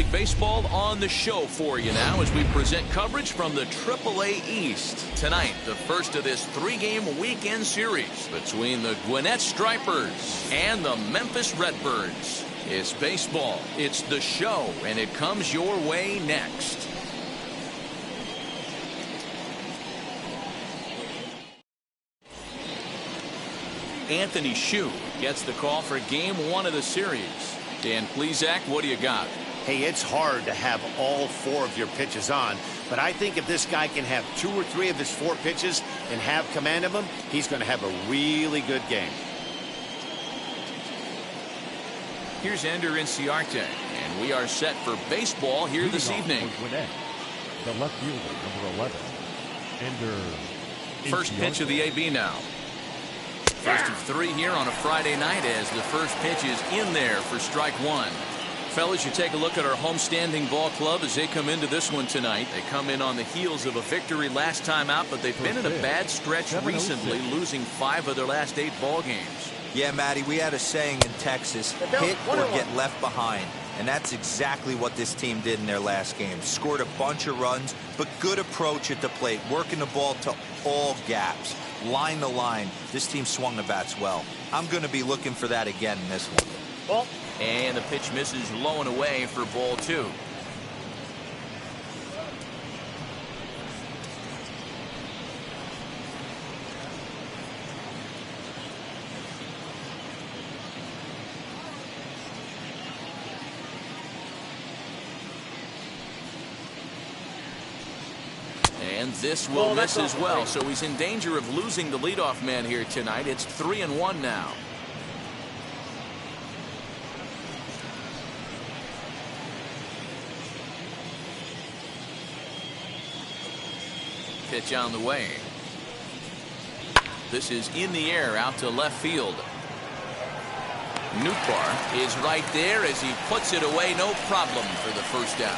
League Baseball on the show for you now as we present coverage from the AAA East. Tonight, the first of this 3-game weekend series between the Gwinnett Stripers and the Memphis Redbirds. It's baseball, it's the show, and it comes your way next. Anthony Shue gets the call for game 1 of the series. Dan Plesac, what do you got? Hey, it's hard to have all 4 of your pitches on, but I think if this guy can have 2 or 3 of his 4 pitches and have command of them, he's going to have a really good game. Here's Ender Inciarte, and we are set for baseball here this evening. The left fielder, number 11, Ender. First pitch of the AB now. First of 3 here on a Friday night as the first pitch is in there for strike 1. Fellas, you take a look at our homestanding ball club as they come into this one tonight. They come in on the heels of a victory last time out, but they've been in a bad stretch recently, losing 5 of their last 8 ball games. Yeah, Matty, we had a saying in Texas, hit or get left behind. And that's exactly what this team did in their last game. Scored a bunch of runs, but good approach at the plate, working the ball to all gaps. Line to line, this team swung the bats well. I'm going to be looking for that again in this one. Ball. And the pitch misses low and away for ball 2. And this will miss as well, so he's in danger of losing the leadoff man here tonight. It's 3-1 now. Pitch on the way. This is in the air out to left field. Nootbaar is right there as he puts it away, no problem for the first down.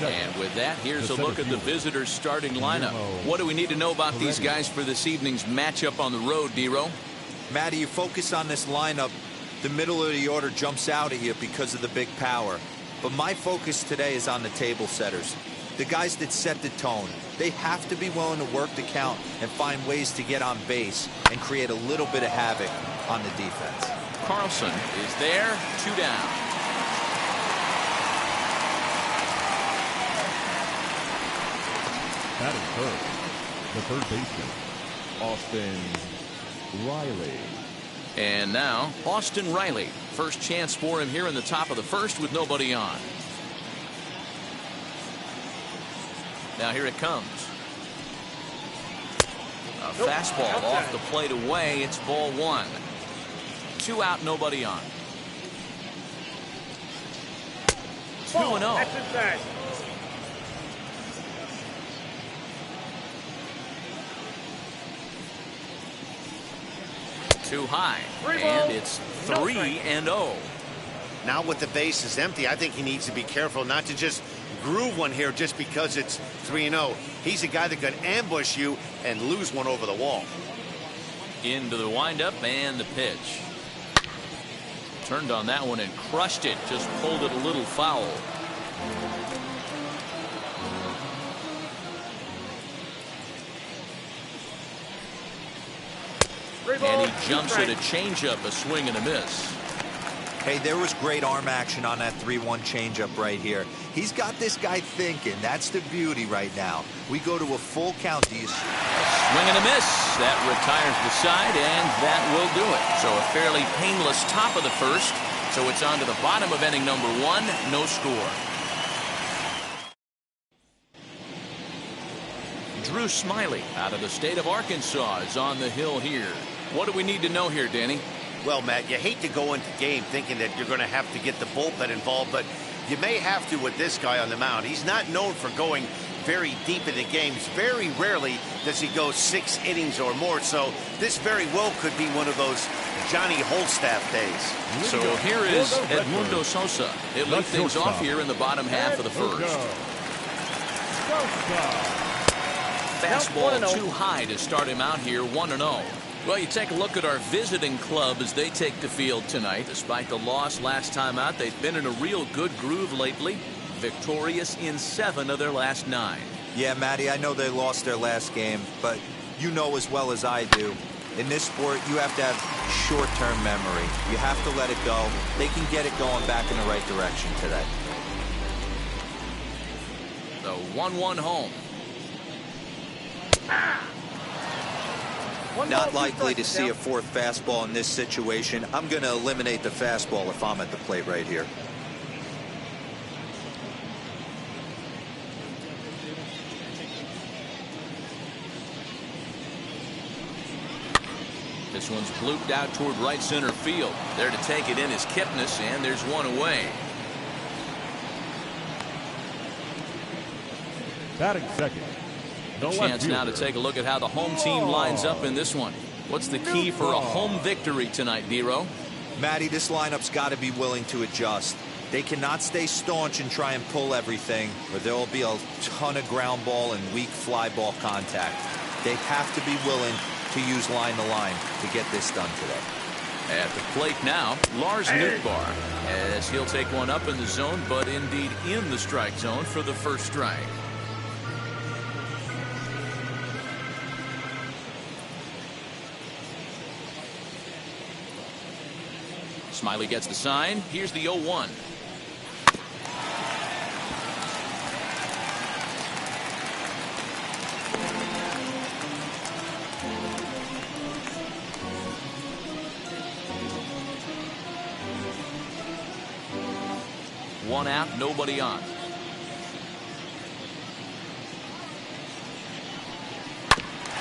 And with that, here's a look at the visitors' starting lineup. What do we need to know about these guys for this evening's matchup on the road, Dero? Matty, you focus on this lineup, the middle of the order jumps out at you because of the big power. But my focus today is on the table setters, the guys that set the tone. They have to be willing to work the count and find ways to get on base and create a little bit of havoc on the defense. Carlson is there, 2 down. Batting first, the third baseman, Austin Riley. And now, Austin Riley. First chance for him here in the top of the first with nobody on. Now here it comes. A fastball off the plate away. It's ball 1. 2 out, nobody on. 2-0. Too high, and it's 3-0. Now with the bases empty, I think he needs to be careful not to just groove one here just because it's 3-0. He's a guy that could ambush you and lose one over the wall. Into the windup and the pitch. Turned on that one and crushed it. Just pulled it a little foul. And he jumps at a changeup, a swing and a miss. Hey, there was great arm action on that 3-1 changeup right here. He's got this guy thinking. That's the beauty right now. We go to a full count. Swing and a miss. That retires the side, and that will do it. So a fairly painless top of the first. So it's on to the bottom of inning number 1. No score. Drew Smiley out of the state of Arkansas is on the hill here. What do we need to know here, Danny? Well, Matt, you hate to go into game thinking that you're going to have to get the bullpen involved, but you may have to with this guy on the mound. He's not known for going very deep into games. Very rarely does he go 6 innings or more, so this very well could be one of those Johnny Holstaff days. So here is Edmundo Sosa. He'll lead things off here in the bottom half of the first. Fastball too high to start him out here, 1-0. Well, you take a look at our visiting club as they take the field tonight. Despite the loss last time out, they've been in a real good groove lately. Victorious in 7 of their last 9. Yeah, Matty, I know they lost their last game, but you know as well as I do, in this sport, you have to have short-term memory. You have to let it go. They can get it going back in the right direction today. The 1-1 home. Not likely to see a 4th fastball in this situation. I'm going to eliminate the fastball if I'm at the plate right here. This one's blooped out toward right center field. There to take it in is Kipnis, and there's one away. Batting second. A chance now to take a look at how the home team lines up in this one. What's the key for a home victory tonight, Dero? Matty, this lineup's got to be willing to adjust. They cannot stay staunch and try and pull everything, or there will be a ton of ground ball and weak fly ball contact. They have to be willing to use line to line to get this done today. At the plate now, Lars Nootbaar, as he'll take one up in the zone, but indeed in the strike zone for the first strike. Smiley gets the sign. Here's the 0-1. One out, nobody on.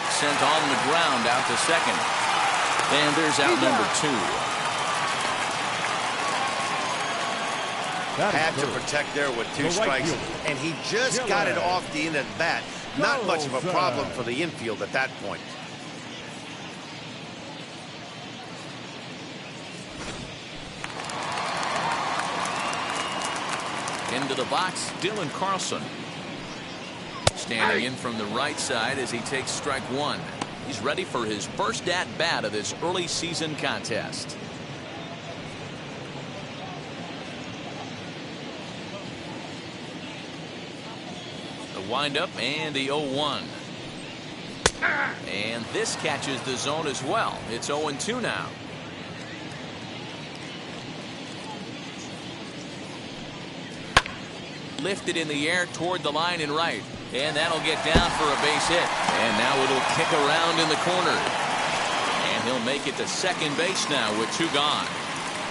Sent on the ground out to second. And there's out number 2. Had to protect there with 2 strikes, and he just got it off the end of the bat. Not much of a problem for the infield at that point. Into the box, Dylan Carlson. Standing in from the right side as he takes strike 1. He's ready for his first at-bat of this early season contest. Windup and the 0-1. And this catches the zone as well. It's 0-2 now. Lifted in the air toward the line and right. And that'll get down for a base hit. And now it'll kick around in the corner. And he'll make it to second base now with 2 gone.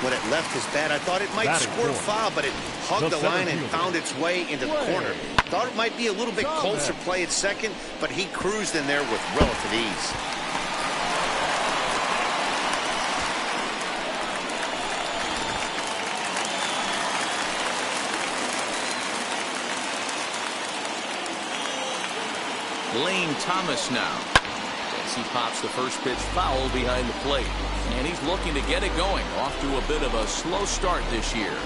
When it left his bat, I thought it might squirt foul, but it hugged the line and found its way into the corner. Thought it might be a little bit closer play at second, but he cruised in there with relative ease. Lane Thomas now. As he pops the first pitch foul behind the plate. And he's looking to get it going. Off to a bit of a slow start this year.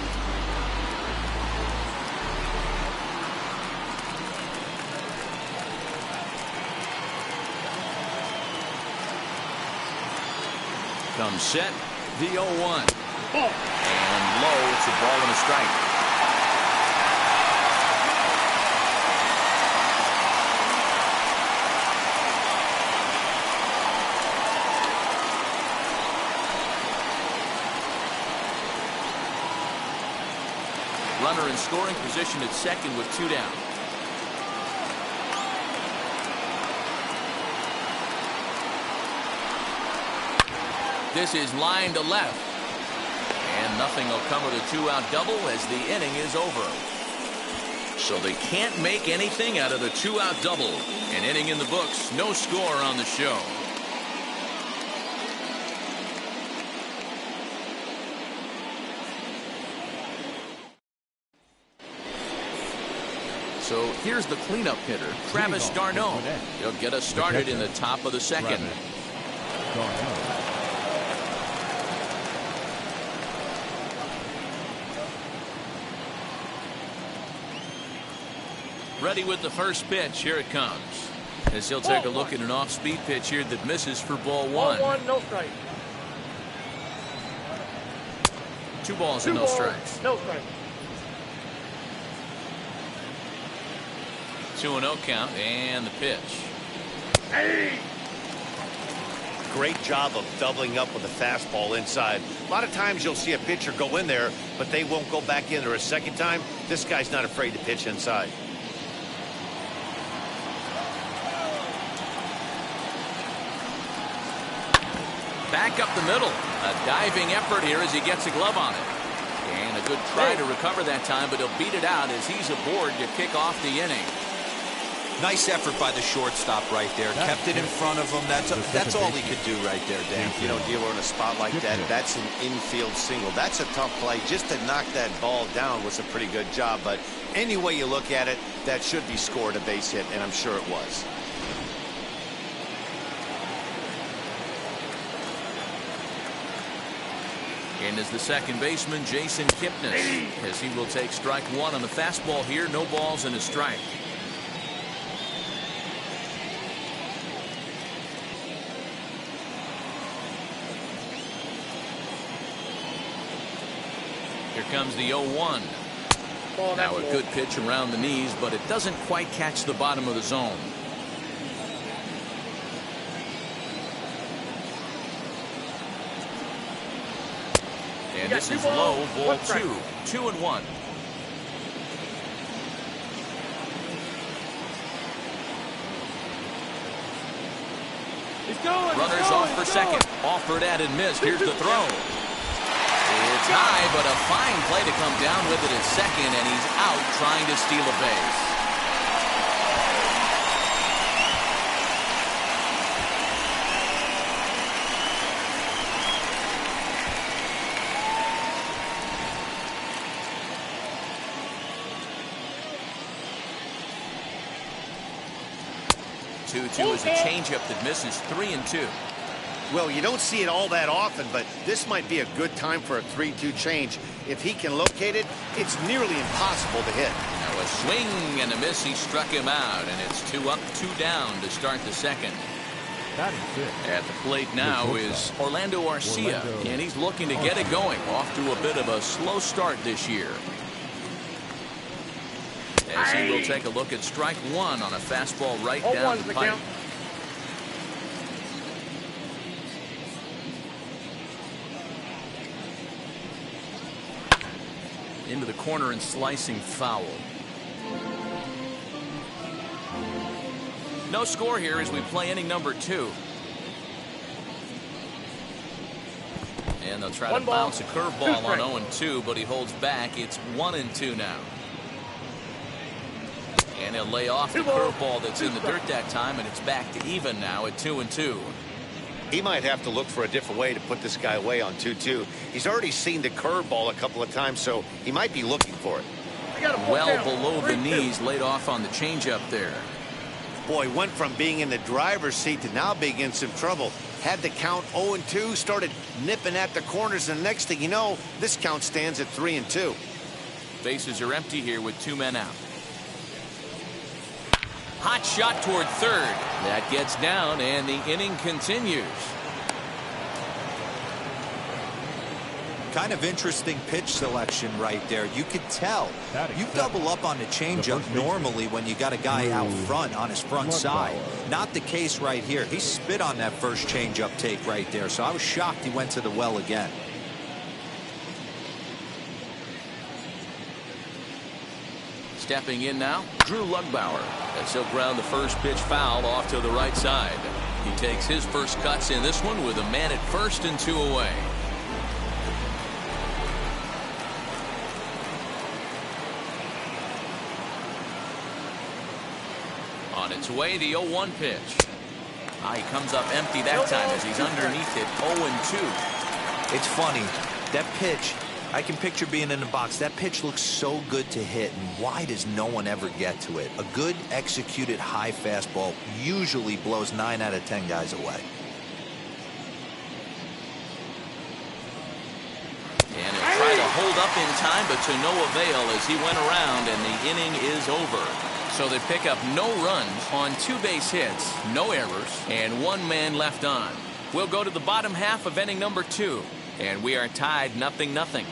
Comes set, the 0-1. And low, it's a ball and a strike. Runner in scoring position at second with 2 down. This is line to left. And nothing will come with a 2-out double as the inning is over. So they can't make anything out of the 2-out double. An inning in the books, no score on the show. So here's the cleanup hitter, Travis d'Arnaud. He'll get us started in the top of the second. Ready with the first pitch. Here it comes. As he'll take a look at an off-speed pitch here that misses for ball one. Ball one, no strike. 2 balls and no strikes. No strike. 2-0 count and the pitch. Hey! Great job of doubling up with a fastball inside. A lot of times you'll see a pitcher go in there, but they won't go back in there a second time. This guy's not afraid to pitch inside. Back up the middle. A diving effort here as he gets a glove on it. And a good try to recover that time, but he'll beat it out as he's aboard to kick off the inning. Nice effort by the shortstop right there. Kept it in front of him. That's all he could do right there, Dan. You know, dealer in a spot like that, that's an infield single. That's a tough play. Just to knock that ball down was a pretty good job. But any way you look at it, that should be scored a base hit, and I'm sure it was. And as the second baseman, Jason Kipnis, as he will take strike one on the fastball here. No balls and a strike. Here comes the 0-1. Now a good pitch around the knees, but it doesn't quite catch the bottom of the zone. And this is low, ball 2. 2-1. Runners off for second. Offered at and missed. Here's the throw. It's high, but a fine play to come down with it at second, and he's out trying to steal a base. Two is a changeup that misses. 3-2. Well, you don't see it all that often, but this might be a good time for a 3-2 change. If he can locate it, it's nearly impossible to hit. Now a swing and a miss. He struck him out, and it's 2 up, 2 down to start the second. At the plate now is Orlando Garcia, and he's looking to get it going. Off to a bit of a slow start this year. As he will take a look at strike one on a fastball right down the pipe. Into the corner and slicing foul. No score here as we play inning number 2. And they'll try to bounce a curveball on 0-2, but he holds back. It's 1-2 now. And he'll lay off the curveball that's in the dirt that time, and it's back to even now at 2-2. He might have to look for a different way to put this guy away on 2-2. He's already seen the curveball a couple of times, so he might be looking for it. Well below the knees, laid off on the changeup there. Boy, went from being in the driver's seat to now being in some trouble. Had the count 0-2, started nipping at the corners, and the next thing you know, this count stands at 3-2. Bases are empty here with 2 men out. Hot shot toward third. That gets down, and the inning continues. Kind of interesting pitch selection right there. You could tell. You double up on the changeup normally when you got a guy out front on his front side. Not the case right here. He spit on that first changeup take right there, so I was shocked he went to the well again. Stepping in now, Drew Lugbauer, as he'll ground the first pitch foul off to the right side. He takes his first cuts in this one with a man at first and 2 away. On its way, the 0-1 pitch. He comes up empty that time as he's underneath it. 0-2. It's funny, that pitch, I can picture being in the box. That pitch looks so good to hit, and why does no one ever get to it? A good executed high fastball usually blows 9 out of 10 guys away. And he'll try to hold up in time, but to no avail as he went around and the inning is over. So they pick up no runs on 2 base hits, no errors, and 1 man left on. We'll go to the bottom half of inning number 2, and we are tied 0-0.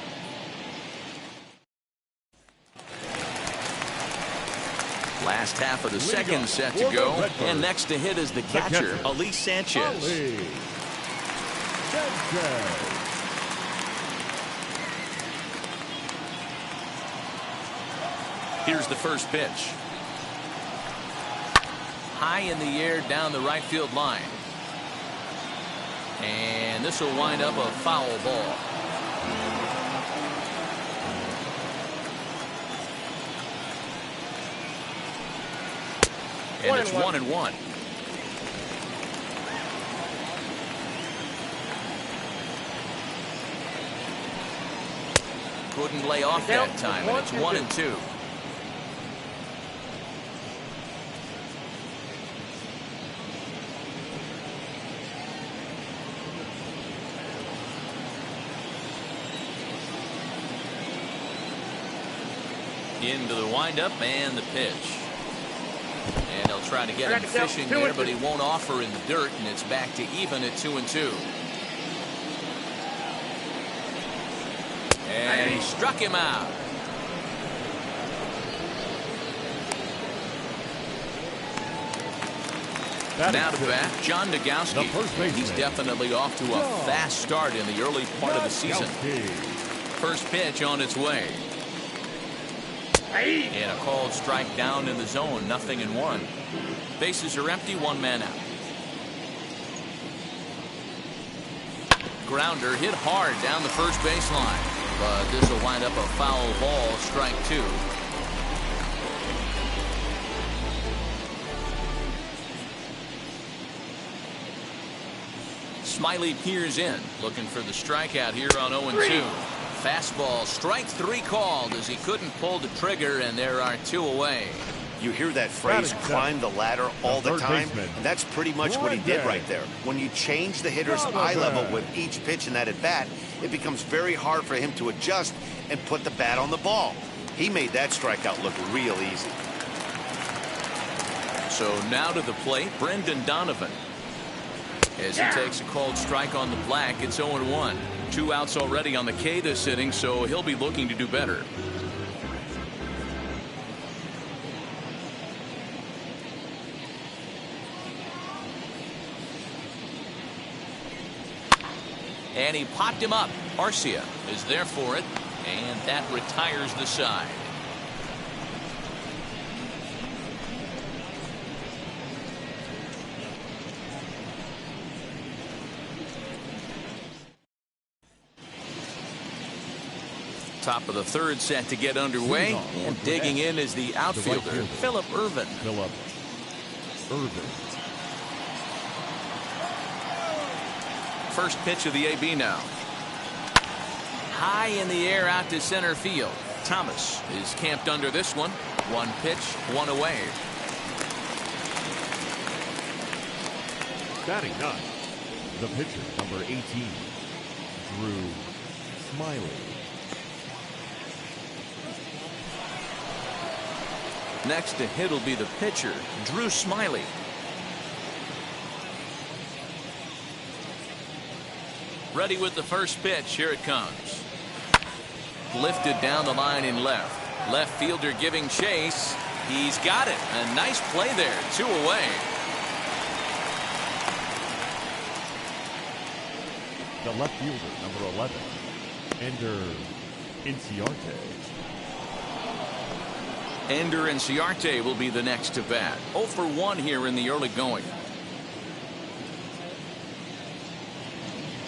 Last half of the second set to go, and next to hit is the catcher, Ali Sanchez. Here's the first pitch. High in the air down the right field line. And this will wind up a foul ball. And it's 1-1. Couldn't lay off that time, and it's 1-2. Into the windup and the pitch. And they'll try to get him fishing there, but he won't offer in the dirt, and it's back to even at 2-2. And he struck him out. Now to bat, John Dagowski. He's definitely off to a fast start in the early part of the season. First pitch on its way. And a called strike down in the zone, 0-1. Bases are empty, 1 man out. Grounder hit hard down the first baseline, but this will wind up a foul ball, strike 2. Smiley peers in, looking for the strikeout here on 0-2. Fastball, strike 3 called as he couldn't pull the trigger, and there are 2 away. You hear that phrase, climb the ladder, all the time? That's pretty much what he did right there. When you change the hitter's eye level with each pitch in that at-bat, it becomes very hard for him to adjust and put the bat on the ball. He made that strikeout look real easy. So now to the plate, Brendan Donovan. As he takes a called strike on the black, it's 0-1. 2 outs already on the K this inning, so he'll be looking to do better. And he popped him up. Garcia is there for it, and that retires the side. Top of the third set to get underway, and digging in is the outfielder, Phillip Irvin. Phillip Irvin. First pitch of the AB now. High in the air out to center field. Thomas is camped under this one. 1 pitch, 1 away. Batting 9, the pitcher, number 18, Drew Smiley. Next to hit will be the pitcher, Drew Smiley. Ready with the first pitch. Here it comes. Lifted down the line in left. Left fielder giving chase. He's got it. A nice play there. 2 away. The left fielder, number 11, Ender Inciarte. Ender Inciarte will be the next to bat. 0 for 1 here in the early going.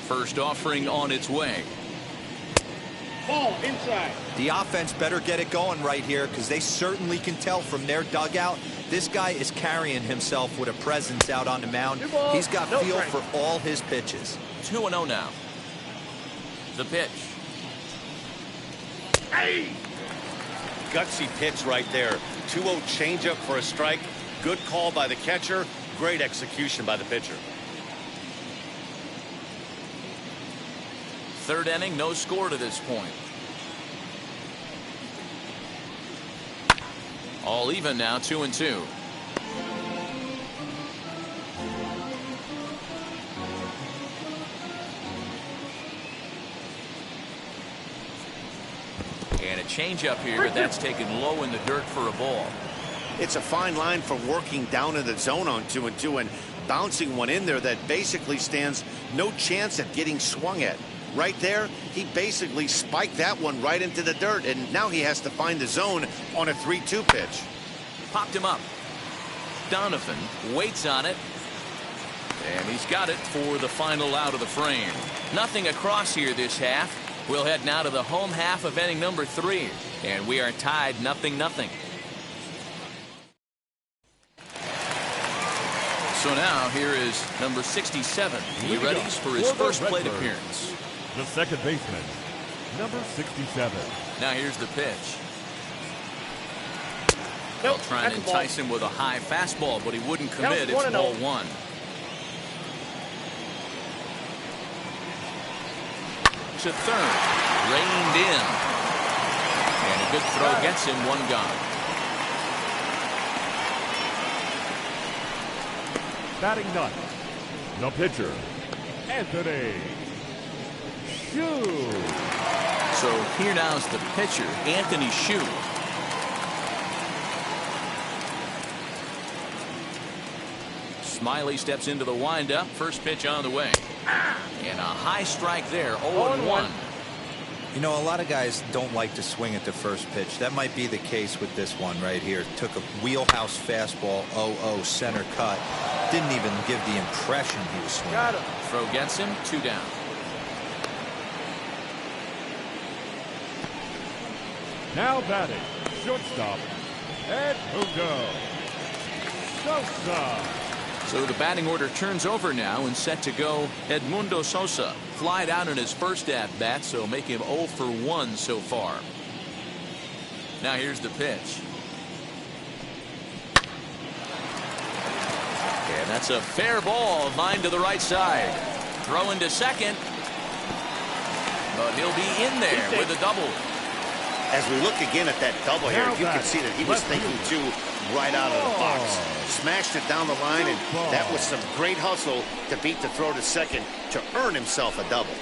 First offering on its way. Ball inside. The offense better get it going right here, because they certainly can tell from their dugout this guy is carrying himself with a presence out on the mound. He's got feel for all his pitches. 2-0 now. The pitch. Hey! Gutsy pitch right there. 2-0 changeup for a strike. Good call by the catcher. Great execution by the pitcher. Third inning, no score to this point. All even now, 2-2. And a changeup here, but that's taken low in the dirt for a ball. It's a fine line for working down in the zone on 2-2 and bouncing one in there that basically stands no chance at getting swung at. Right there, he basically spiked that one right into the dirt, and now he has to find the zone on a 3-2 pitch. Popped him up. Donovan waits on it. And he's got it for the final out of the frame. Nothing across here this half. We'll head now to the home half of inning number 3. And we are tied 0-0. So now here is number 67. He readies for his first plate appearance. The second baseman, number 67. Now here's the pitch. Nope, They'll try and entice him with a high fastball, but he wouldn't commit. It's ball 1. To third, reined in. And a good throw gets him 1 gone. Batting ninth, the pitcher, Anthony Shue. So here now is the pitcher, Anthony Shue. Smiley steps into the windup. First pitch on the way. And a high strike there, 0-1. You know, a lot of guys don't like to swing at the first pitch. That might be the case with this one right here. Took a wheelhouse fastball, 0-0 center cut. Didn't even give the impression he was swinging. Got him. Throw gets him, 2 down. Now batting, shortstop, Edmundo Sosa. So the batting order turns over now and set to go Edmundo Sosa. Flied out in his first at-bat, so make him 0 for 1 so far. Now here's the pitch. And that's a fair ball, line to the right side. Throwing to second. But he'll be in there with a double. As we look again at that double here, you can see that he was thinking too right out of the box. Smashed it down the line, and that was some great hustle to beat the throw to second to earn himself a double.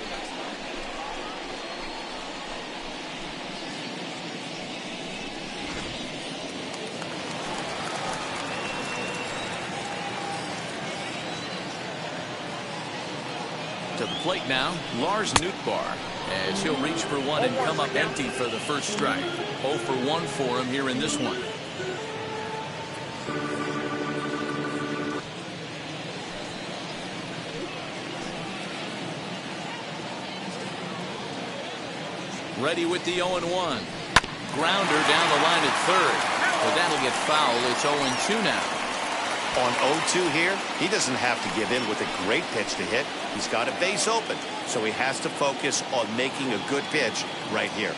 To the plate now, Lars Nootbaar, as he'll reach for one and come up empty for the first strike. 0 for 1 for him here in this one. Ready with the 0-1. Grounder down the line at third, but that'll get foul. It's 0-2 now. On 0-2 here, he doesn't have to give in with a great pitch to hit. He's got a base open, so he has to focus on making a good pitch right here.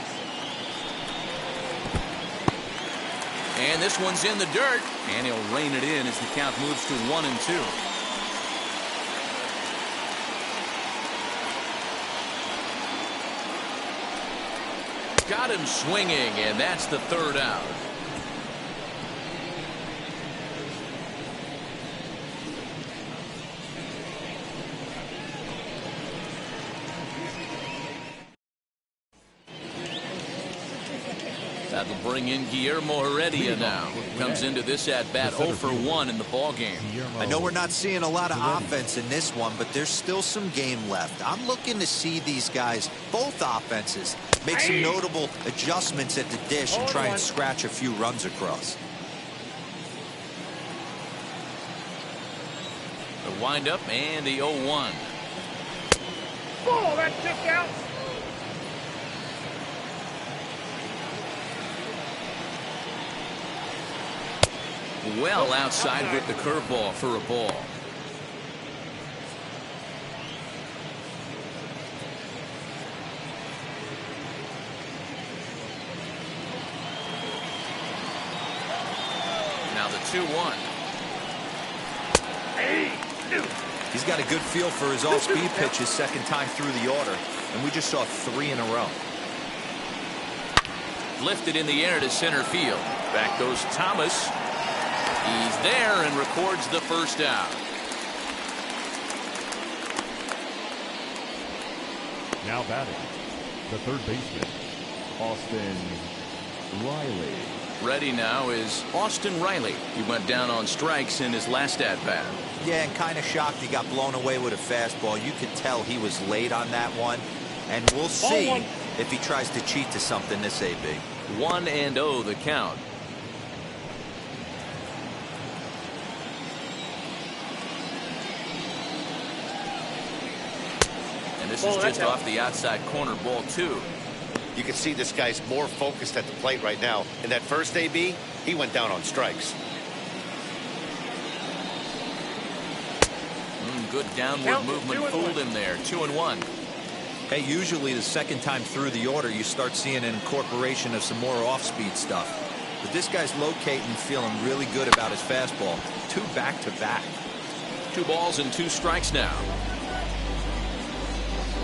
And this one's in the dirt, and he'll rein it in as the count moves to 1-2. Got him swinging, and that's the third out. That'll bring in Guillermo Heredia now. Comes into this at-bat 0 for 1 in the ballgame. I know we're not seeing a lot of offense in this one, but there's still some game left. I'm looking to see these guys, both offenses, make some notable adjustments at the dish and try and scratch a few runs across. The windup and the 0-1. Oh, that's just out. Well outside with the curveball for a ball. Now the 2-1. He's got a good feel for his off-speed pitches second time through the order, and we just saw 3 in a row. Lifted in the air to center field. Back goes Thomas. He's there and records the first out. Now batting, the third baseman, Austin Riley. Ready now is Austin Riley. He went down on strikes in his last at-bat. Yeah, and kind of shocked he got blown away with a fastball. You could tell he was late on that one. And we'll see if he tries to cheat to something this AB. 1-0 the count. And this is just off the outside corner, ball 2. You can see this guy's more focused at the plate right now. In that first AB, he went down on strikes. Good downward movement fooled him there. 2-1. Hey, usually the second time through the order, you start seeing an incorporation of some more off-speed stuff. But this guy's locating, feeling really good about his fastball. 2 back-to-back. 2 balls and 2 strikes now.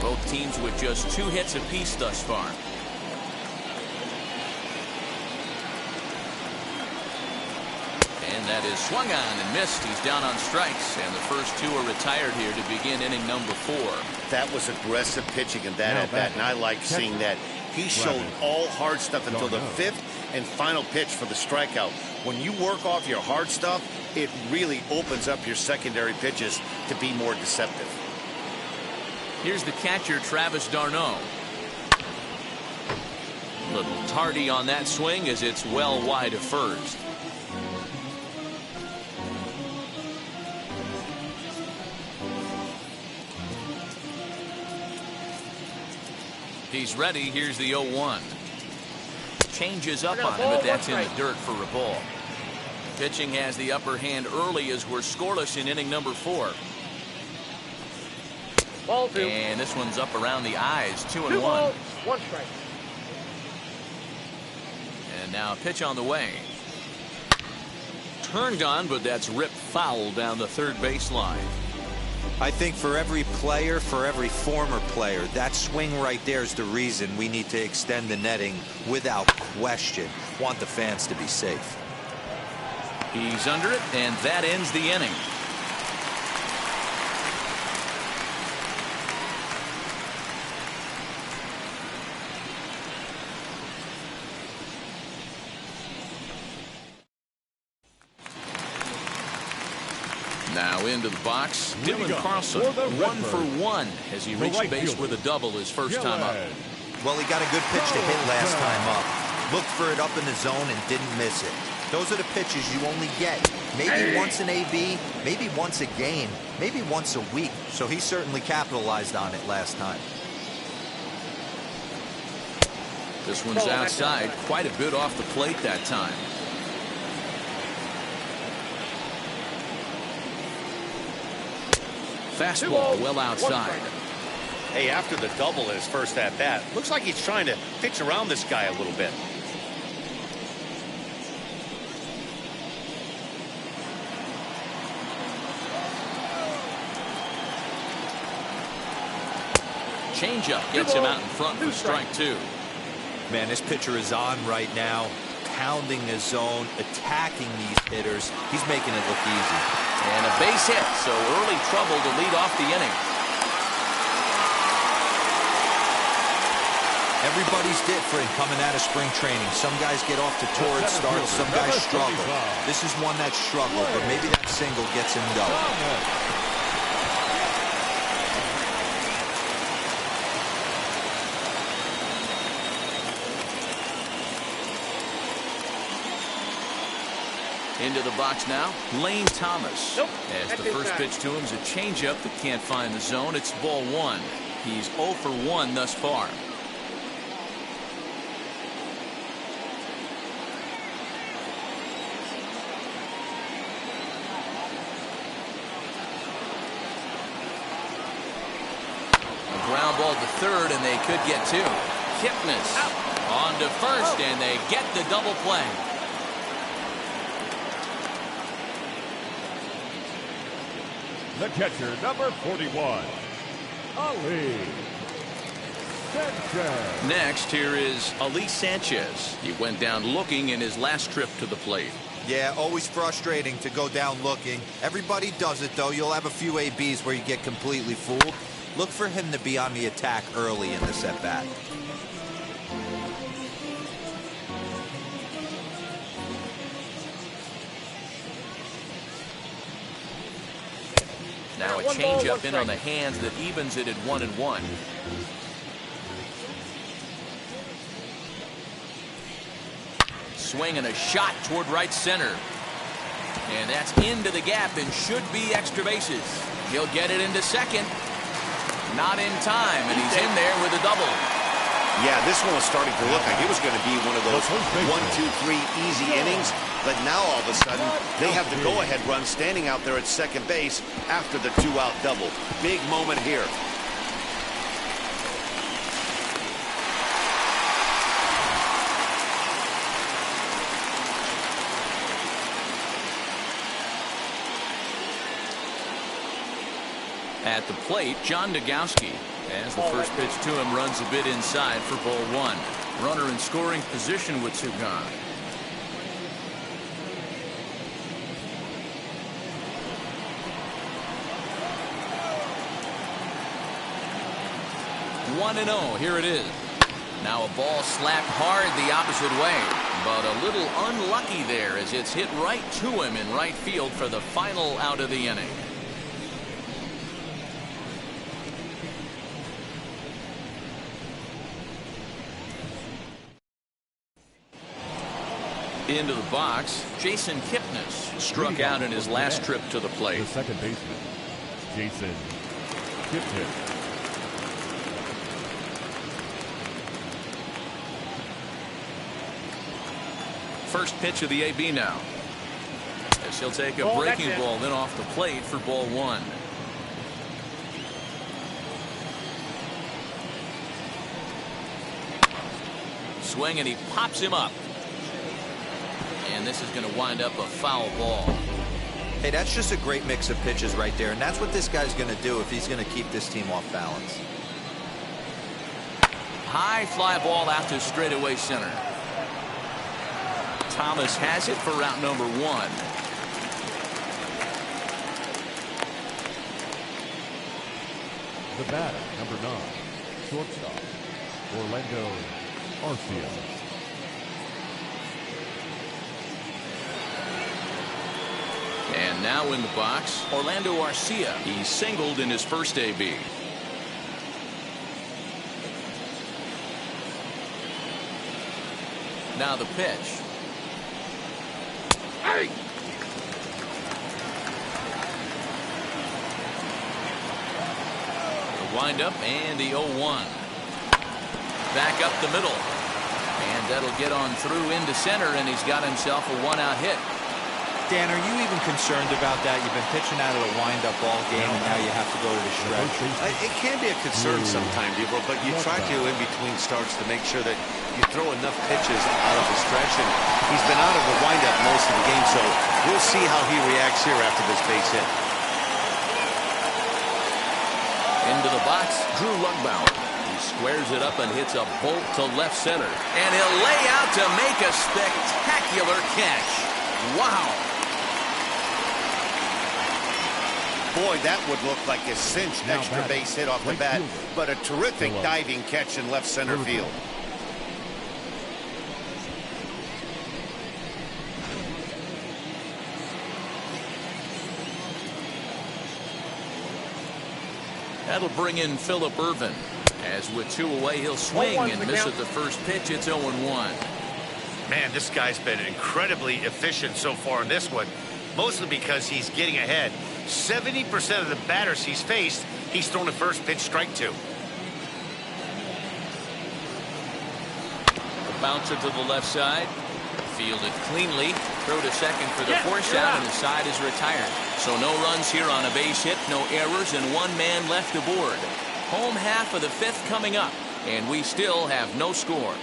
Both teams with just 2 hits apiece thus far. And that is swung on and missed. He's down on strikes, and the first 2 are retired here to begin inning number 4. That was aggressive pitching in that at-bat, and I like seeing that. He showed all hard stuff until the 5th and final pitch for the strikeout. When you work off your hard stuff, it really opens up your secondary pitches to be more deceptive. Here's the catcher, Travis d'Arnaud. Little tardy on that swing as it's well wide of first. He's ready. Here's the 0-1. Changes up on him, but that's in the dirt for a ball. Pitching has the upper hand early as we're scoreless in inning number 4. Ball 2. And this one's up around the eyes. 2-1. 2 balls, 1 strike. And now a pitch on the way. Turned on, but that's ripped foul down the third baseline. I think for every player, for every former player, that swing right there is the reason we need to extend the netting without question. Want the fans to be safe. He's under it, and that ends the inning. Now into the box, Dylan Carlson, 1 for 1 as he reached base with a double his first time up. Well, he got a good pitch to hit last time up. Looked for it up in the zone and didn't miss it. Those are the pitches you only get. Maybe once an AB, maybe once a game, maybe once a week. So he certainly capitalized on it last time. This one's outside, quite a bit off the plate that time. Fastball well outside. Hey, after the double in his first at-bat, looks like he's trying to pitch around this guy a little bit. Changeup gets him out in front for strike 2. Man, this pitcher is on right now, pounding his zone, attacking these hitters. He's making it look easy. And a base hit, so early trouble to lead off the inning. Everybody's different coming out of spring training. Some guys get off to torrid starts, some guys struggle. This is one that struggled, but maybe that single gets him going. Into the box now, Lane Thomas. As the first pitch to him is a changeup that can't find the zone. It's ball 1. He's 0 for 1 thus far. A ground ball to third, and they could get 2. Kipnis on to first, and they get the double play. The catcher, number 41, Ali. Next, here is Ali Sanchez. He went down looking in his last trip to the plate. Yeah, always frustrating to go down looking. Everybody does it, though. You'll have a few ABs where you get completely fooled. Look for him to be on the attack early in this at-bat. Now a changeup in on the hands that evens it at 1-1. Swing and a shot toward right center. And that's into the gap and should be extra bases. He'll get it into second. Not in time, and he's in there with a double. Yeah, this one was starting to look like it was going to be one of those 1, 2, 3 easy innings. But now all of a sudden, they have the go-ahead run standing out there at second base after the 2-out double. Big moment here. At the plate, John Dagowski, as the first pitch to him runs a bit inside for ball 1. Runner in scoring position with 2 gone. One and 0. Here it is. Now a ball slapped hard the opposite way, but a little unlucky there as it's hit right to him in right field for the final out of the inning. Into the box, Jason Kipnis struck out in his last trip to the plate. The second baseman, Jason Kipnis. First pitch of the AB now. As he'll take a breaking ball then off the plate for ball 1. Swing and he pops him up. And this is going to wind up a foul ball. Hey, that's just a great mix of pitches right there, and that's what this guy's going to do if he's going to keep this team off balance. High fly ball out to straightaway center. Thomas has it for route number 1. The batter, number 9, shortstop, Orlando Garcia. And now in the box, Orlando Garcia. He singled in his first AB. Now the pitch. Hey! The windup and the 0-1. Back up the middle. And that'll get on through into center, and he's got himself a 1-out hit. Dan, are you even concerned about that? You've been pitching out of a wind-up ball game, and now you have to go to the stretch. It can be a concern sometimes, Gabriel, but you try to, in between starts, to make sure that you throw enough pitches out of the stretch. And he's been out of the wind-up most of the game, so we'll see how he reacts here after this base hit. Into the box, Drew Lugbauer. He squares it up and hits a bolt to left center. And he'll lay out to make a spectacular catch. Wow. Boy, that would look like a cinched extra base hit off the bat, but a terrific diving catch in left center field. That'll bring in Phillip Irvin. As with 2 away, he'll swing and miss at the first pitch. It's 0-1. Man, this guy's been incredibly efficient so far in this one, mostly because he's getting ahead. 70% of the batters he's faced, he's thrown a first pitch strike to. The bouncer to the left side. Fielded cleanly. Throw to second for the force out, and the side is retired. So no runs here on a base hit, no errors, and 1 man left aboard. Home half of the 5th coming up, and we still have no score.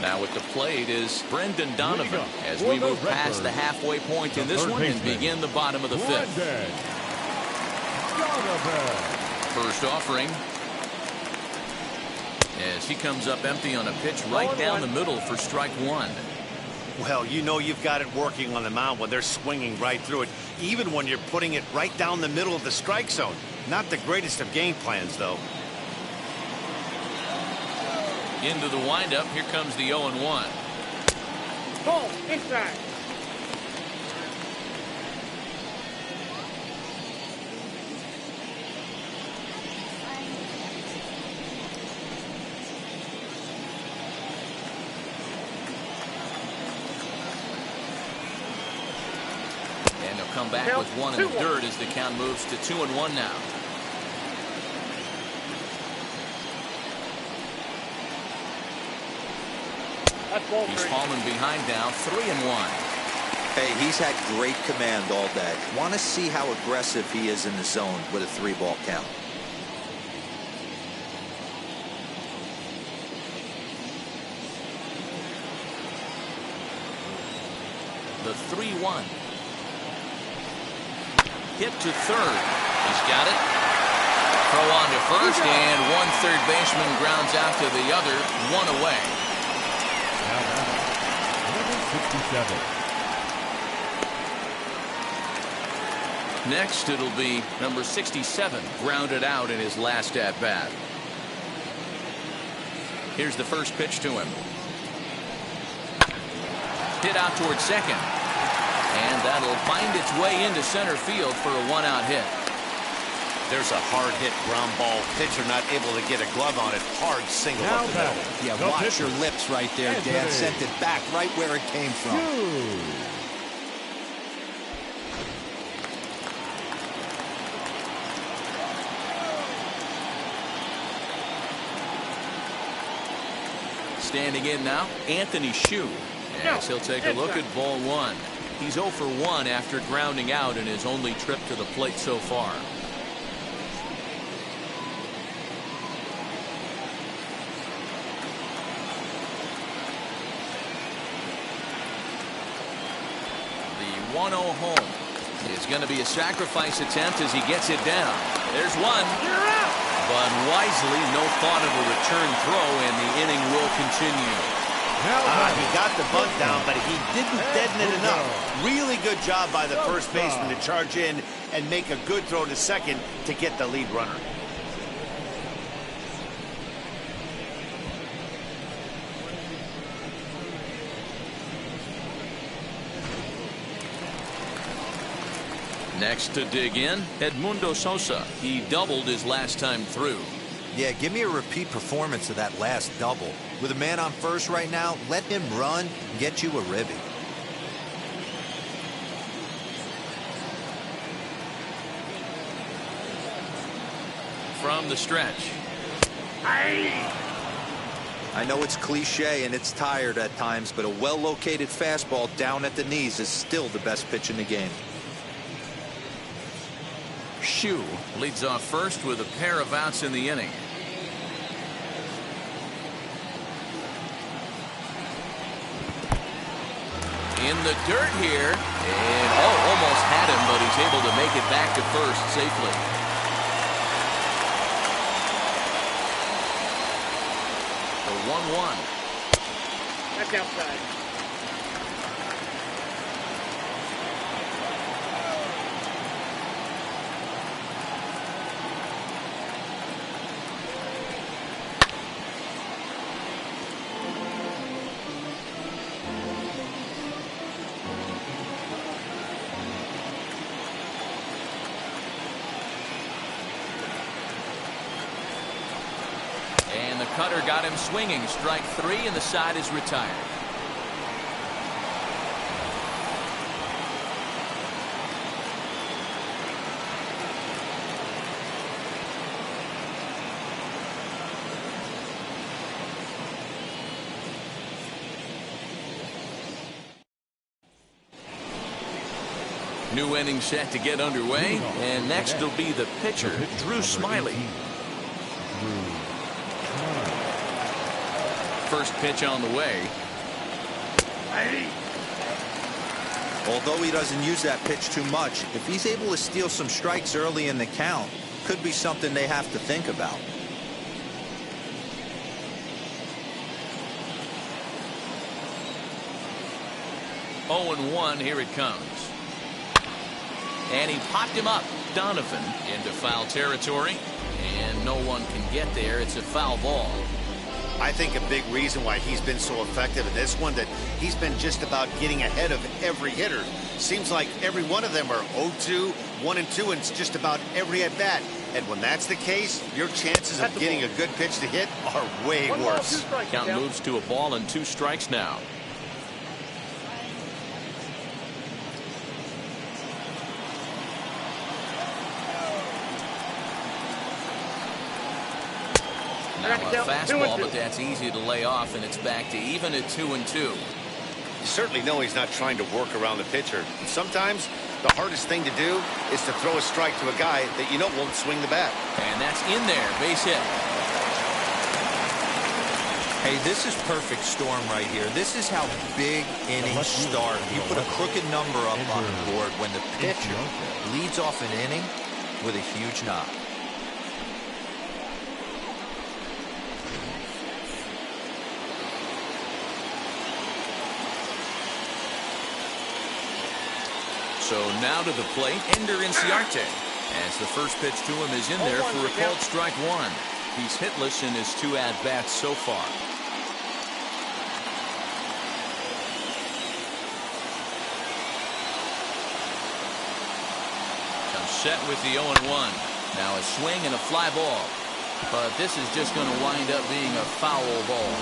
Now at the plate is Brendan Donovan as we move past the halfway point in this one and begin the bottom of the 5th. Donovan. First offering. As he comes up empty on a pitch right down the middle for strike one. Well, you know you've got it working on the mound when they're swinging right through it, even when you're putting it right down the middle of the strike zone. Not the greatest of game plans, though. Into the windup. Here comes the 0-1. Ball inside. And he'll come back with one in the dirt as the count moves to 2-1 now. He's fallen behind now, 3-1. Hey, he's had great command all day. Want to see how aggressive he is in the zone with a 3-ball count. The 3-1. Hit to third. He's got it. Throw on to first, and one third baseman grounds out to the other, one away. Number 67. Next, it'll be number 67, grounded out in his last at-bat. Here's the first pitch to him. Hit out towards second. And that'll find its way into center field for a one-out hit. There's a hard hit ground ball. Pitcher not able to get a glove on it. Hard single up the middle. Yeah, watch your lips right there, Dan. Sent it back right where it came from. Standing in now, Anthony Shue. As he'll take a look at ball one. He's 0 for 1 after grounding out in his only trip to the plate so far. The 1-0 home is going to be a sacrifice attempt as he gets it down. There's one. But wisely, no thought of a return throw, and the inning will continue. He got the bunt down, but he didn't deaden it enough. Really good job by the first baseman to charge in and make a good throw to second to get the lead runner. Next to dig in, Edmundo Sosa. He doubled his last time through. Yeah, give me a repeat performance of that last double. With a man on first right now, let him run and get you a ribby. From the stretch. I know it's cliche and it's tired at times, but a well-located fastball down at the knees is still the best pitch in the game. Shue leads off first with a pair of outs in the inning. In the dirt here, and almost had him, but he's able to make it back to first safely. The 1-1. That's outside. And the cutter got him swinging. Strike three, and the side is retired. New inning set to get underway, and next will be the pitcher, Drew Smiley. First pitch on the way. Although he doesn't use that pitch too much, if he's able to steal some strikes early in the count, could be something they have to think about. Oh and 1, here it comes. And he popped him up. Donovan into foul territory. And no one can get there. It's a foul ball. I think a big reason why he's been so effective in this one, that he's been just about getting ahead of every hitter. Seems like every one of them are 0-2, 1-2, and it's just about every at-bat. And when that's the case, your chances of getting a good pitch to hit are way worse. Count moves to a ball and 2 strikes now. Now a fastball, but that's easy to lay off, and it's back to even at 2-2. You certainly know he's not trying to work around the pitcher. Sometimes the hardest thing to do is to throw a strike to a guy that you know won't swing the bat. And that's in there, base hit. Hey, this is perfect storm right here. This is how big innings start. You put a crooked number up on the board when the pitcher leads off an inning with a huge knock. So now to the plate, Ender Inciarte. As the first pitch to him is in there for a called strike 1. He's hitless in his 2 at-bats so far. Comes set with the 0-1. Now a swing and a fly ball. But this is just going to wind up being a foul ball.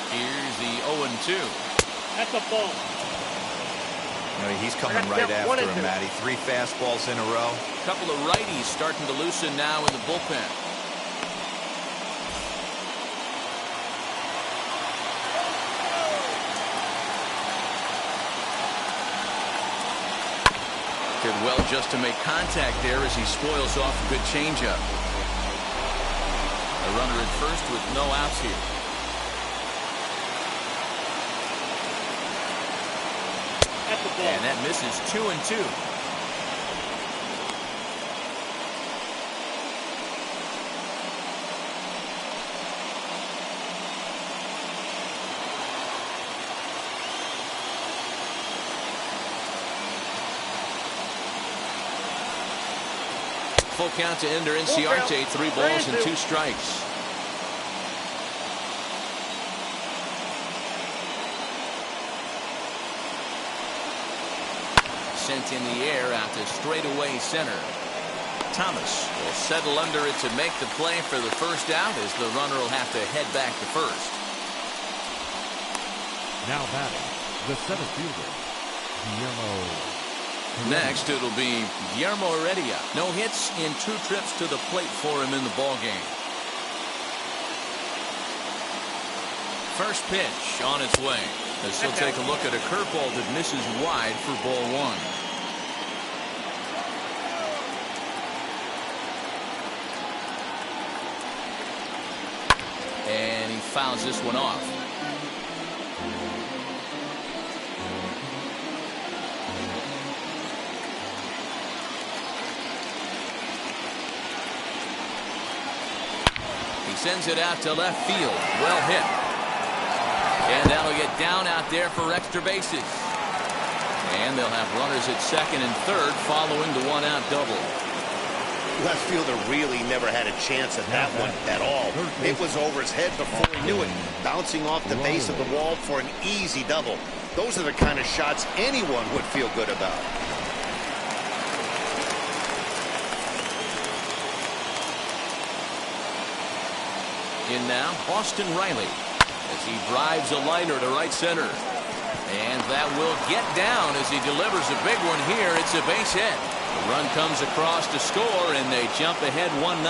Here's the 0-2. That's a ball. He's coming right after him, Matty. 3 fastballs in a row. A couple of righties starting to loosen now in the bullpen. Did well just to make contact there as he spoils off a good changeup. A runner at first with no outs here. And that misses 2-2. Full count to Ender Inciarte. 3 balls and 2 strikes. Sent in the air out to straightaway center. Thomas will settle under it to make the play for the first out, as the runner will have to head back to first. Now batting, the center fielder, Guillermo. Next, it'll be Guillermo Heredia. No hits in 2 trips to the plate for him in the ballgame. First pitch on its way. As he'll take a look at a curveball that misses wide for ball 1. And he fouls this one off. He sends it out to left field. Well hit. And that'll get down out there for extra bases. And they'll have runners at second and third following the 1-out double. Left fielder really never had a chance at that one at all. It was over his head before he knew it, bouncing off the base of the wall for an easy double. Those are the kind of shots anyone would feel good about. In now, Austin Riley, as he drives a liner to right center. And that will get down as he delivers a big one here. It's a base hit. The run comes across to score, and they jump ahead 1-0.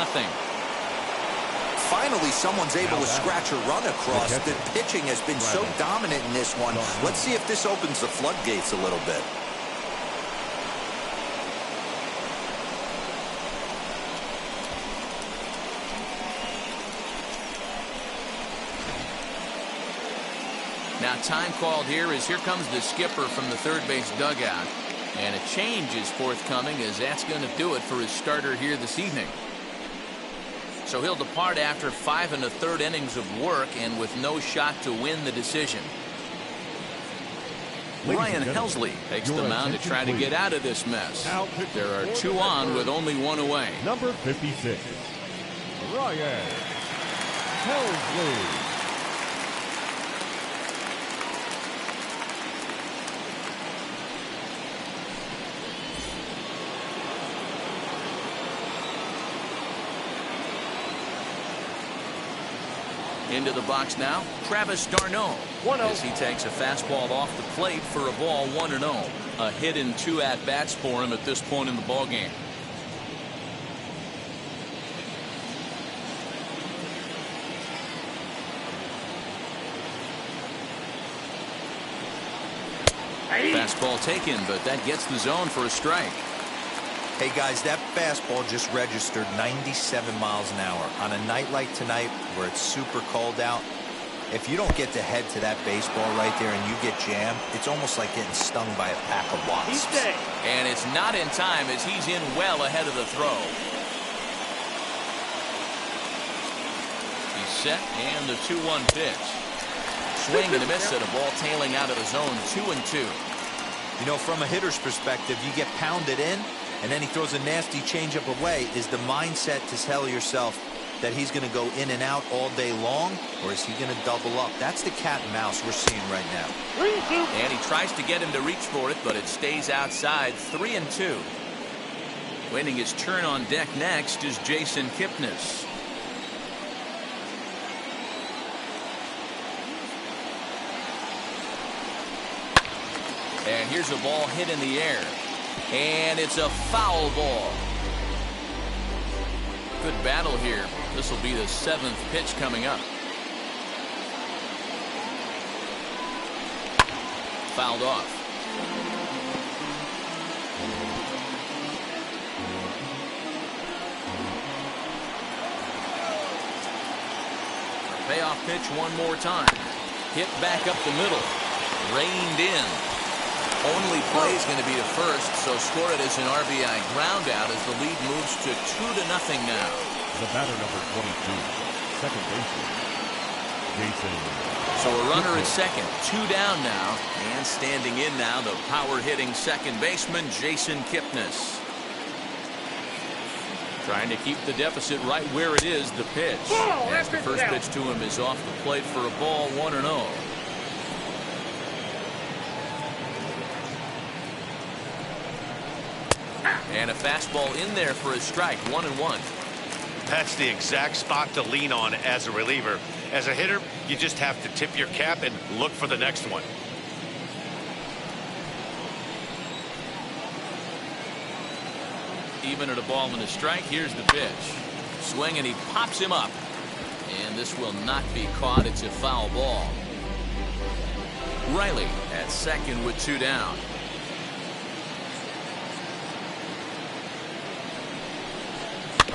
Finally, someone's able to scratch a run across. The pitching has been so dominant in this one. Let's see if this opens the floodgates a little bit. Now time called here as here comes the skipper from the third base dugout. And a change is forthcoming as that's going to do it for his starter here this evening. So he'll depart after 5 1/3 innings of work and with no shot to win the decision. Ryan Helsley takes the mound to try to get out of this mess. There are 2 on with only 1 away. Number 56, Ryan Helsley. Into the box now, Travis d'Arnaud, as he takes a fastball off the plate for a ball 1-0. A hit in 2 at-bats for him at this point in the ballgame. Fastball taken, but that gets the zone for a strike. Hey guys, that fastball just registered 97 miles an hour. On a night like tonight where it's super cold out, if you don't get to head to that baseball right there and you get jammed, it's almost like getting stung by a pack of wasps. And it's not in time as he's in well ahead of the throw. He's set and the 2-1 pitch. Swing and a miss at a ball tailing out of the zone, 2-2. You know, from a hitter's perspective, you get pounded in and then he throws a nasty changeup away. Is the mindset to tell yourself that he's going to go in and out all day long, or is he going to double up? That's the cat and mouse we're seeing right now. And he tries to get him to reach for it, but it stays outside. 3-2. Waiting his turn on deck next is Jason Kipnis. And here's a ball hit in the air. And it's a foul ball. Good battle here. This will be the 7th pitch coming up. Fouled off. Payoff pitch one more time. Hit back up the middle. Reined in. Only play is going to be the first, so score it as an RBI ground out as the lead moves to 2-0 now. The batter, number 22, second baseman, Jason. So a runner at second, 2 down now, and standing in now the power-hitting second baseman Jason Kipnis. Trying to keep the deficit right where it is, the pitch. As the first pitch to him is off the plate for a ball, 1-0. And a fastball in there for a strike, 1-1. That's the exact spot to lean on as a reliever. As a hitter, you just have to tip your cap and look for the next one. Even at a ball and a strike, here's the pitch. Swing and he pops him up. And this will not be caught. It's a foul ball. Riley at second with 2 down.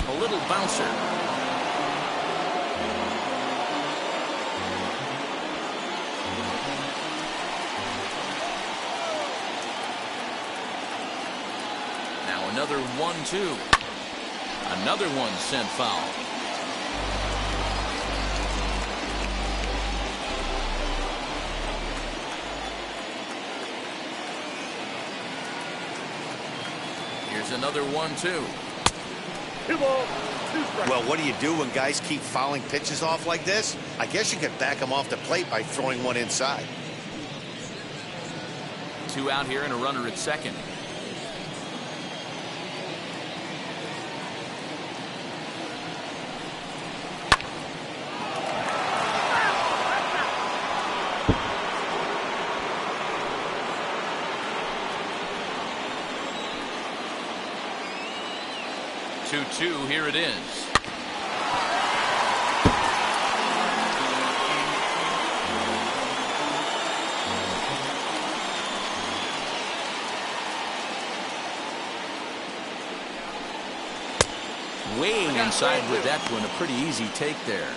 A little bouncer. Now another 1-2. Another one sent foul. Here's another 1-2. Well, what do you do when guys keep fouling pitches off like this? I guess you could back them off the plate by throwing one inside. 2 out here and a runner at second. Here it is. Weighing inside with that one, a pretty easy take there.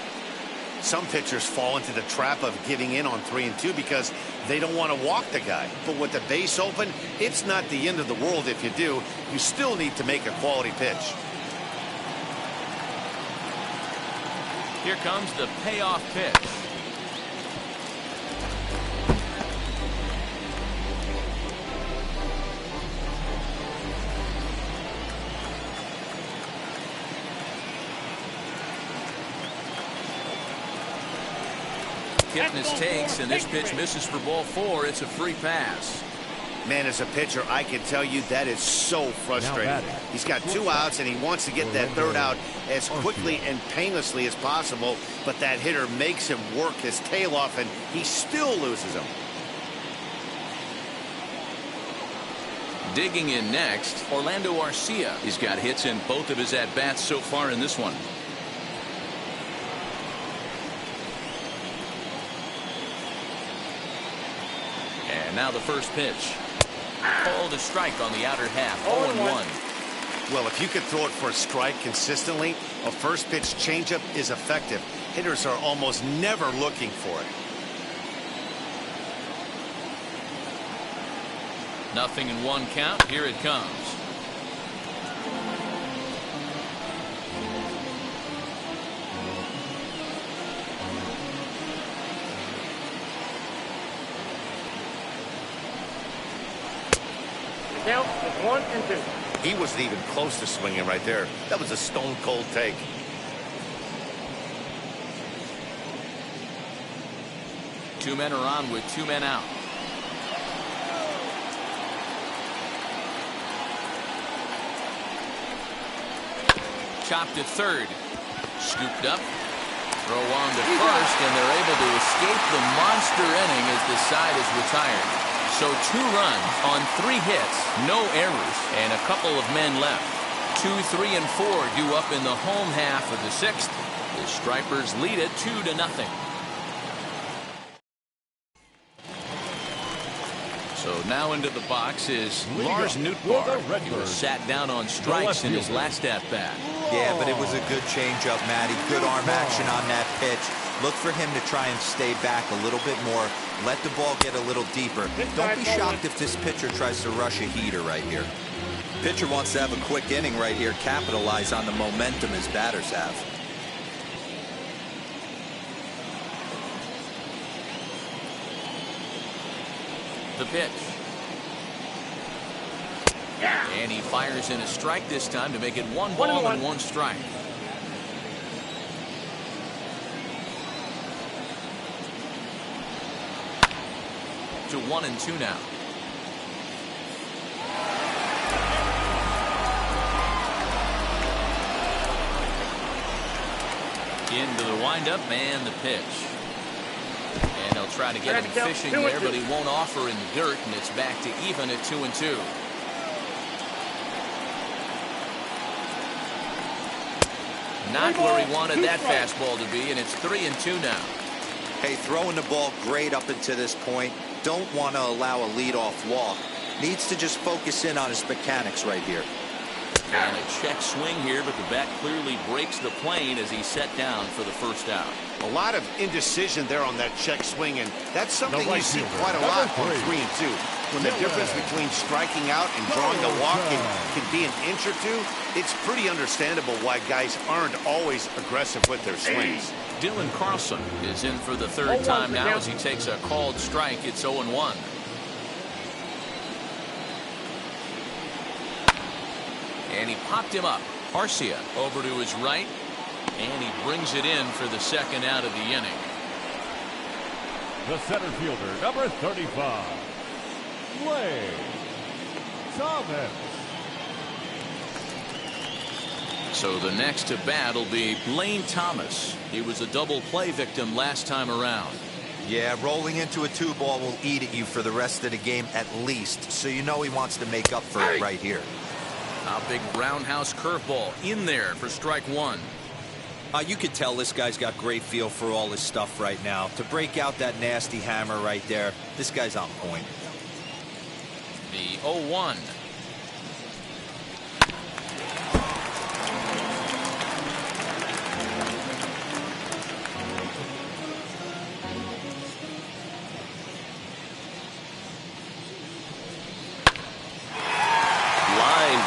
Some pitchers fall into the trap of giving in on 3-2 because they don't want to walk the guy. But with the base open, it's not the end of the world if you do. You still need to make a quality pitch. Here comes the payoff pitch. Kipnis takes, and this pitch misses for ball 4. It's a free pass. Man, as a pitcher, I can tell you that is so frustrating. He's got 2 outs, and he wants to get that 3rd out as quickly and painlessly as possible, but that hitter makes him work his tail off, and he still loses him. Digging in next, Orlando Garcia. He's got hits in both of his at-bats so far in this one. And now the first pitch. Called a strike on the outer half. 0-1. Well, if you can throw it for a strike consistently, a first pitch changeup is effective. Hitters are almost never looking for it. 0-1 count. Here it comes. Count is 1-2. He wasn't even close to swinging right there. That was a stone cold take. Two men are on with 2 men out. Chopped at third. Scooped up. Throw on to first, and they're able to escape the monster inning as the side is retired. So 2 runs on 3 hits, no errors, and a couple of men left. 2, 3, and 4 due up in the home half of the 6th. The Stripers lead it 2-0. So now into the box is Lars Nootbaar. He was sat down on strikes in his last at-bat. Yeah, but it was a good changeup, Matty. Good arm action on that pitch. Look for him to try and stay back a little bit more. Let the ball get a little deeper. Don't be shocked if this pitcher tries to rush a heater right here. Pitcher wants to have a quick inning right here, capitalize on the momentum his batters have. The pitch. And he fires in a strike this time to make it 1 ball and 1 strike. To 1-2 now. Into the windup and the pitch. And he'll try to get him fishing there, but he won't offer in the dirt, and it's back to even at 2-2. Not where he wanted that fastball to be, and it's 3-2 now. Hey, throwing the ball great up until this point. Don't want to allow a leadoff walk. Needs to just focus in on his mechanics right here. And a check swing here, but the bat clearly breaks the plane as he's set down for the first out. A lot of indecision there on that check swing, and that's something you see quite a lot on 3-2. When the difference between striking out and drawing a walk can be an inch or 2, it's pretty understandable why guys aren't always aggressive with their swings. Dylan Carlson is in for the 3rd time now as he takes a called strike. It's 0-1. And he popped him up. Garcia over to his right, and he brings it in for the 2nd out of the inning. The center fielder, number 35, Thomas. So the next to bat will be Lane Thomas. He was a double play victim last time around. Yeah, rolling into a 2-ball will eat at you for the rest of the game at least, so you know he wants to make up for it right here. A big roundhouse curveball in there for strike 1. You could tell this guy's got great feel for all his stuff right now. To break out that nasty hammer right there, this guy's on point. The 0-1.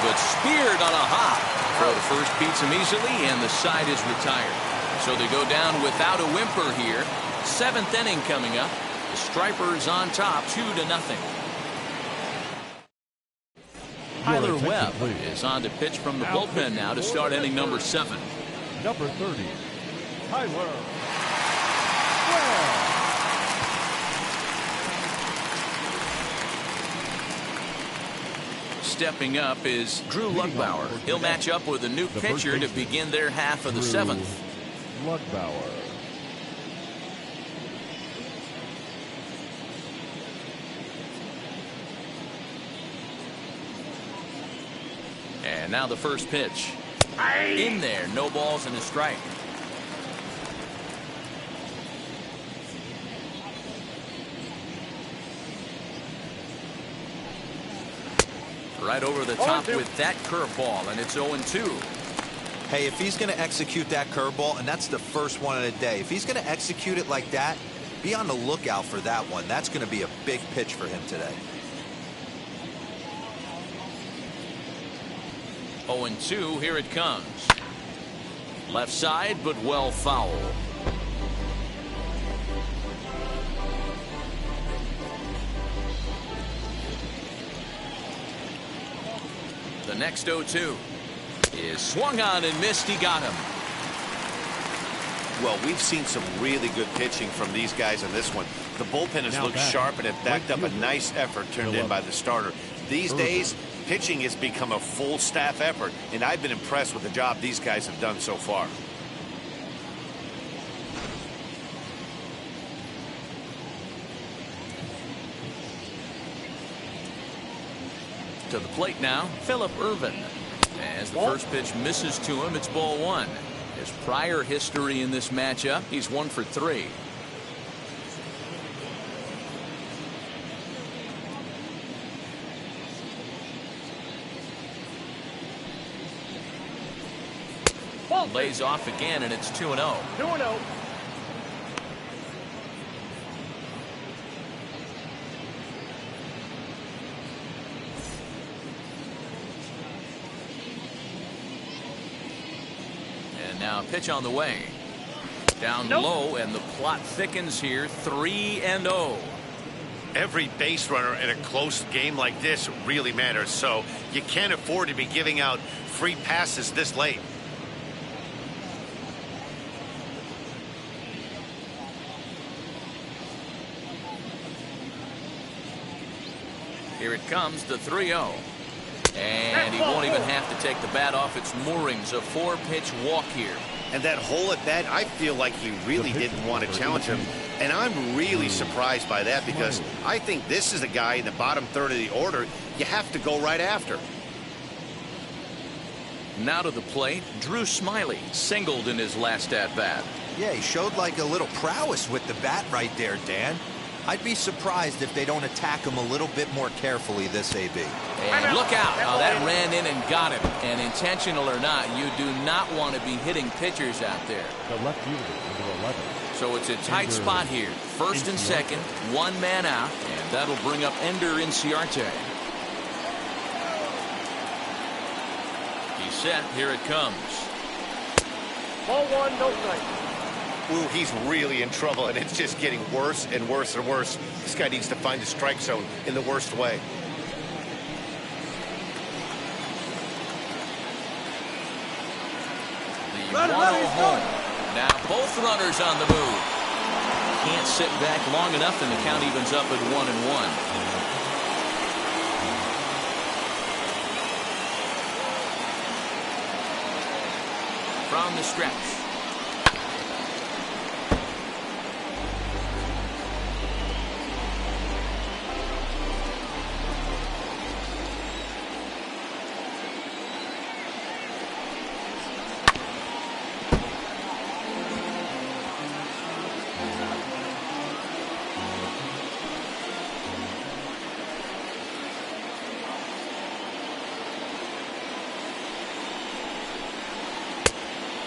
but speared on a hop. Throw to first beats him easily, and the side is retired. So they go down without a whimper here. 7th inning coming up. The Stripers on top, 2-0. Tyler Webb is on to pitch from the bullpen now to start inning number 7. Number 30, Tyler Webb. Stepping up is Drew Lugbauer. He'll match up with a new pitcher to begin their half of the 7th. Lugbauer. And now the first pitch. In there, no balls and a strike. Right over the top with that curveball, and it's 0-2. Hey, if he's going to execute that curveball, and that's the first one of the day, if he's going to execute it like that, be on the lookout for that one. That's going to be a big pitch for him today. 0-2, here it comes. Left side, but well foul. The next 0-2 is swung on and missed. He got him. Well, we've seen some really good pitching from these guys in this one. The bullpen has looked sharp and it backed up a nice effort turned in by the starter. These days, pitching has become a full staff effort, and I've been impressed with the job these guys have done so far. To the plate now, Phillip Irvin. As the first pitch misses to him, it's ball 1. His prior history in this matchup, he's 1 for 3. Lays off again, and it's 2-0. 2-0. And now pitch on the way. Down low, and the plot thickens here. 3-0. Every base runner in a close game like this really matters, so you can't afford to be giving out free passes this late. Here it comes, the 3-0. And he won't even have to take the bat off its moorings. A 4-pitch walk here. And that hole at bat, I feel like he really didn't want to challenge him. And I'm really surprised by that, because I think this is a guy in the bottom third of the order you have to go right after. Now to the plate, Drew Smiley singled in his last at-bat. Yeah, he showed like a little prowess with the bat right there, Dan. I'd be surprised if they don't attack him a little bit more carefully this AB. And look out. Oh, that ran in and got him. And intentional or not, you do not want to be hitting pitchers out there. The left fielder, number 11. So it's a tight spot here. First and second, 1 man out, and that'll bring up Ender Inciarte. He's set. Here it comes. Ball 1, no strike. Ooh, he's really in trouble, and it's just getting worse and worse and worse. This guy needs to find the strike zone in the worst way. The 1-0 home. Now both runners on the move. Can't sit back long enough, and the count evens up at 1-1. From the stretch.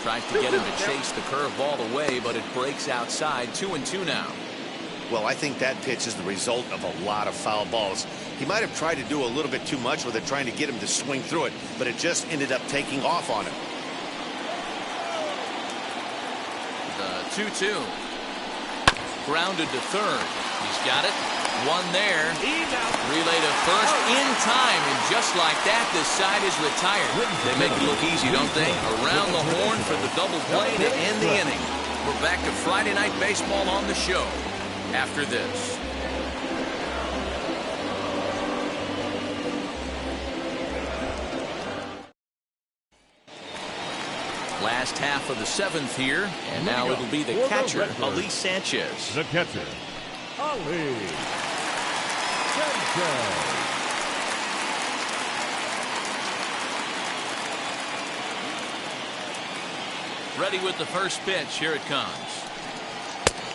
Tries to get him to chase the curveball away, but it breaks outside. 2-2 now. Well, I think that pitch is the result of a lot of foul balls. He might have tried to do a little bit too much with it, trying to get him to swing through it, but it just ended up taking off on him. The 2-2. Grounded to third. He's got it. One there. Relay to first in time, and just like that, this side is retired. They make it look easy, don't they? Around the horn for the double play to end the inning. We're back to Friday Night Baseball on the show after this. Last half of the seventh here, and now it'll be the catcher, Ali Sanchez. The catcher, Ali Sanchez. Ready with the first pitch. Here it comes.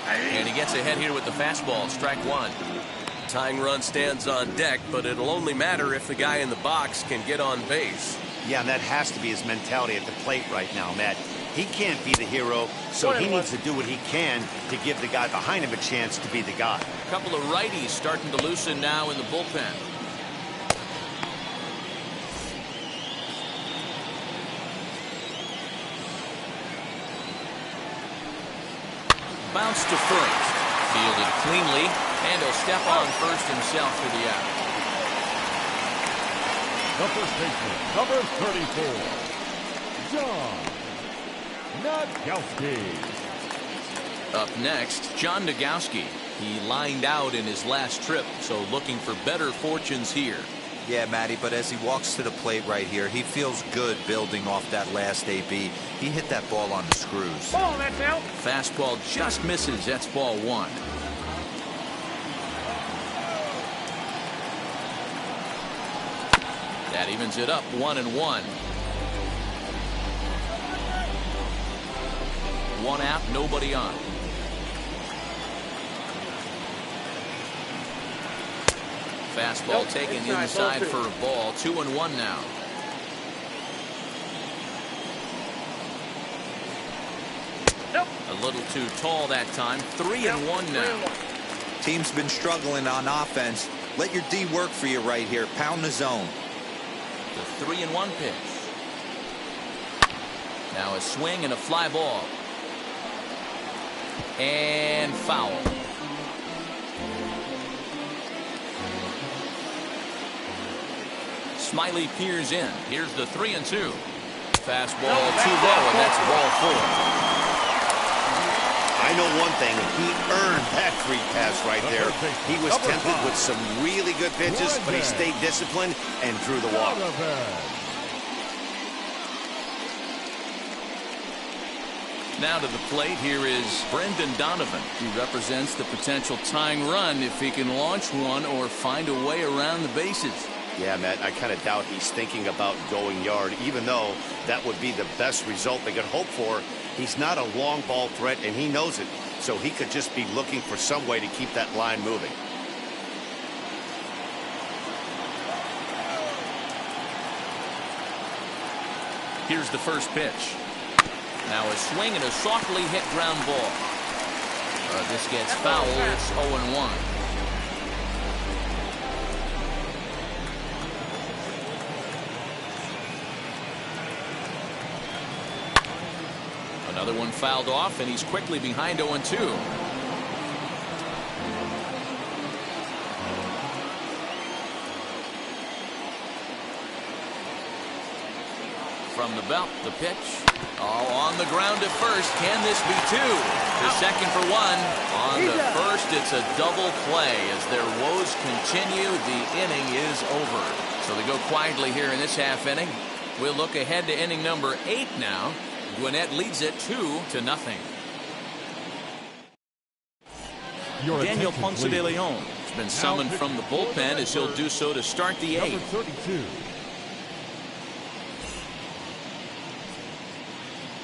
And he gets ahead here with the fastball. Strike one. Tying run stands on deck, but it'll only matter if the guy in the box can get on base. Yeah, and that has to be his mentality at the plate right now, Matt. He can't be the hero, so he needs to do what he can to give the guy behind him a chance to be the guy. A couple of righties starting to loosen now in the bullpen. Bounce to first. Fielded cleanly, and he'll step on first himself for the out. The first baseman, number 34, John Dagowski. Up next, John Dagowski. He lined out in his last trip, so looking for better fortunes here. Yeah, Matty, but as he walks to the plate right here, he feels good building off that last AB. He hit that ball on the screws. Ball, that's out. Fastball just misses. That's ball one. That evens it up 1-1. One out, nobody on. Fastball taken inside for a ball. 2-1 now. A little too tall that time. 3-1 now. Team's been struggling on offense. Let your D work for you right here. Pound the zone. The 3-1 pitch. Now a swing and a fly ball. And foul. Smiley peers in. Here's the 3-2. Fastball too low, and that's ball four. I know one thing. He earned that free pass right there. He was tempted with some really good pitches, but he stayed disciplined and drew the walk. Now to the plate, here is Brendan Donovan. He represents the potential tying run if he can launch one or find a way around the bases. Yeah, Matt, I kind of doubt he's thinking about going yard, even though that would be the best result they could hope for. He's not a long ball threat, and he knows it, so he could just be looking for some way to keep that line moving. Here's the first pitch. Now a swing and a softly hit ground ball. This gets foul. It's 0-1. Another one fouled off, and he's quickly behind 0-2. From the belt, the pitch. Oh, on the ground at first. Can this be two? The second for one. On the first, it's a double play. As their woes continue, the inning is over. So they go quietly here in this half inning. We'll look ahead to inning number 8 now. Gwinnett leads it 2-0. Daniel Ponce de Leon has been summoned from the bullpen as he'll do so to start the 8th. 32.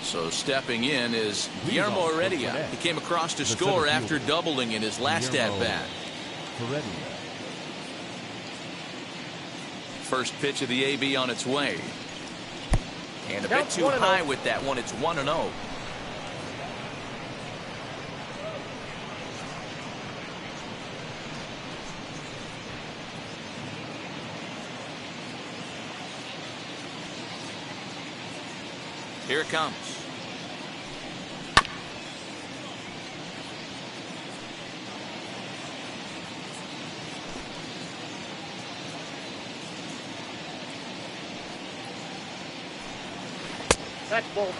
So stepping in is Guillermo Heredia. He came across to score after doubling in his last at-bat. First pitch of the AB on its way. And a bit too high with that one. It's 1-0. Here it comes. That's ball 2.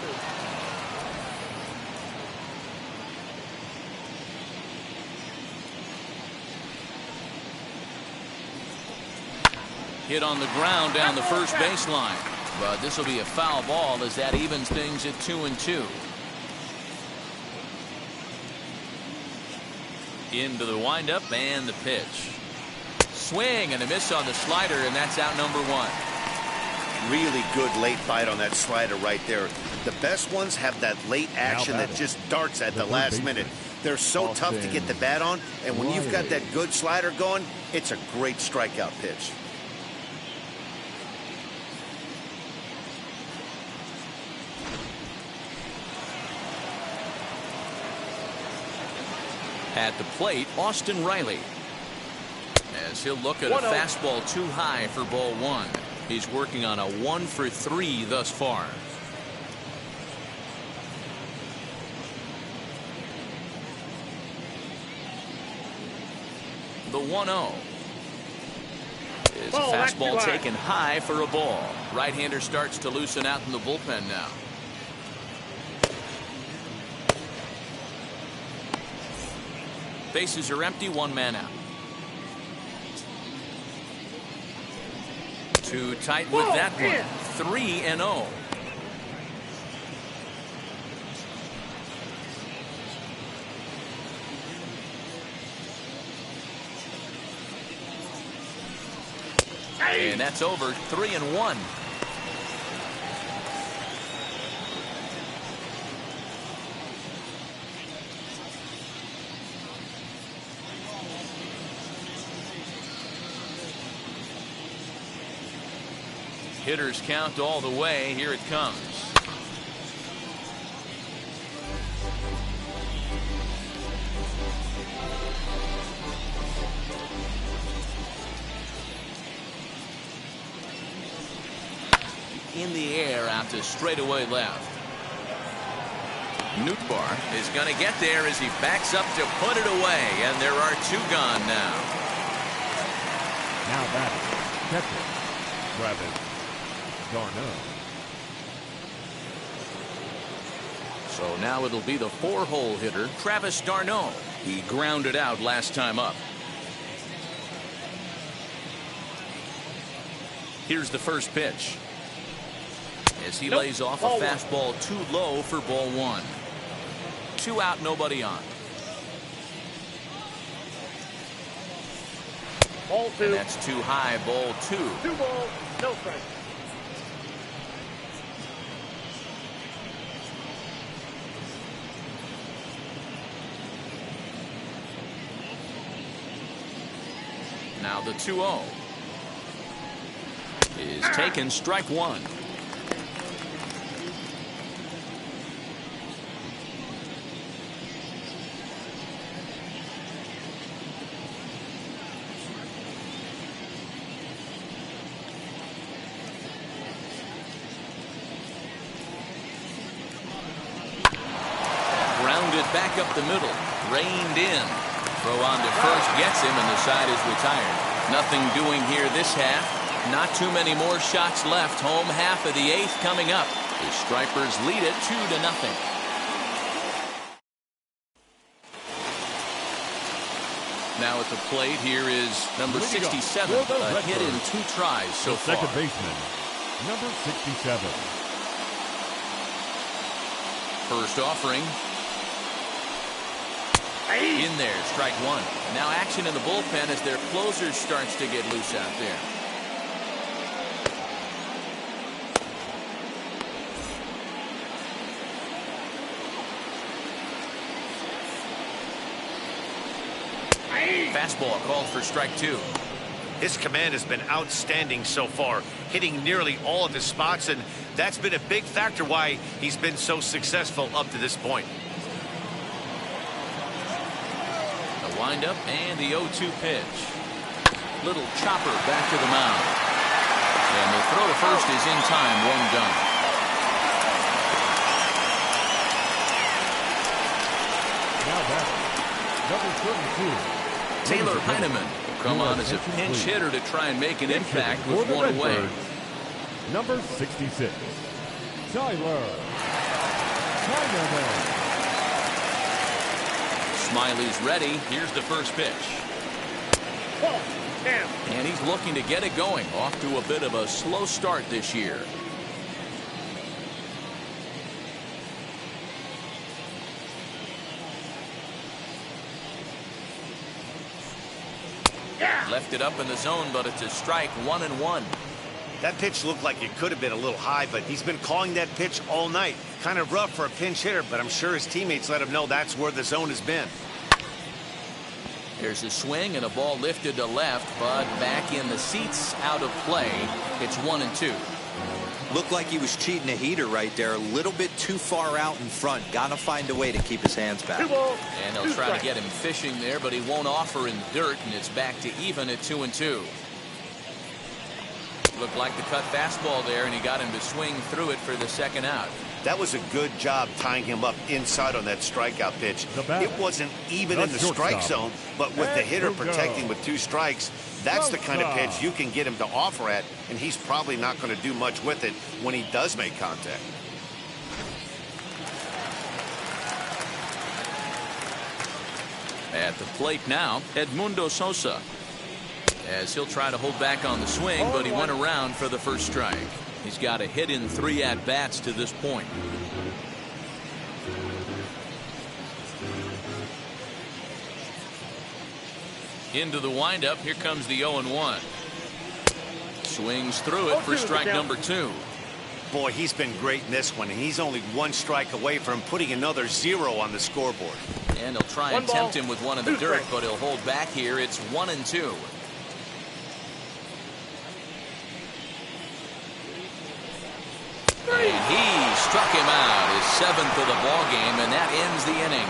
Hit on the ground down the first baseline. But this will be a foul ball as that evens things at 2-2. Into the windup and the pitch. Swing and a miss on the slider, and that's out number 1. Really good late bite on that slider right there. The best ones have that late action that just darts at the last minute. They're so tough to get the bat on, and when you've got that good slider going, it's a great strikeout pitch. At the plate, Austin Riley. As he'll look at a fastball too high for ball 1. He's working on a 1 for 3 thus far. The 1-0. Is a fastball taken high for a ball. Right-hander starts to loosen out in the bullpen now. Bases are empty, 1 man out. Too tight with that one. 3-0. And that's over. 3-1. Hitters count all the way. Here it comes. In the air out to straightaway left. Nootbaar is going to get there as he backs up to put it away, and there are 2 gone now. Now batting, catcher, Travis d'Arnaud. So now it'll be the 4-hole hitter, Travis d'Arnaud. He grounded out last time up. Here's the first pitch. As he lays off a fastball too low for ball 1. 2 out, nobody on. Ball 2. And that's too high, ball 2. 2 balls, no strike. Now the 2-0 is taken, strike 1. Grounded back up the middle, reined in. Throw on to first gets him, and the side is retired. Nothing doing here this half. Not too many more shots left. Home half of the 8th coming up. The Stripers lead it 2-0. Now at the plate, here is number 67. A hit in 2 tries so far. Second baseman, number 67. First offering. In there, strike 1. Now action in the bullpen as their closer starts to get loose out there. Fastball called for strike 2. His command has been outstanding so far, hitting nearly all of his spots, and that's been a big factor why he's been so successful up to this point. The windup and the 0-2 pitch. Little chopper back to the mound. And the throw to first is in time, 1 done. Number 32. Taylor Heineman will come on as a pinch hitter to try and make an impact with one away. Number 66. Tyler Heineman. Smiley's ready. Here's the first pitch. Ball. Down. And he's looking to get it going. Off to a bit of a slow start this year. Left it up in the zone, but it's a strike, 1-1. That pitch looked like it could have been a little high, but he's been calling that pitch all night. Kind of rough for a pinch hitter, but I'm sure his teammates let him know that's where the zone has been. There's a swing and a ball lifted to left, but back in the seats, out of play. It's 1-2. Looked like he was cheating a heater right there. A little bit too far out in front. Gotta find a way to keep his hands back. 2 balls. And they'll try to get him fishing there, but he won't offer in dirt, and it's back to even at 2-2. Looked like the cut fastball there, and he got him to swing through it for the second out. That was a good job tying him up inside on that strikeout pitch. It wasn't even in the strike zone, but with the hitter protecting with 2 strikes, that's the kind of pitch you can get him to offer at, and he's probably not going to do much with it when he does make contact. At the plate now, Edmundo Sosa. As he'll try to hold back on the swing, but he went around for the first strike. He's got a hit in 3 at-bats to this point. Into the windup. Here comes the 0-1. Swings through it for strike number 2. Boy, he's been great in this one, and he's only 1 strike away from putting another 0 on the scoreboard. And he'll try and tempt him with one in the dirt, but he'll hold back here. It's 1-2. And he struck him out, his 7th of the ball game, and that ends the inning.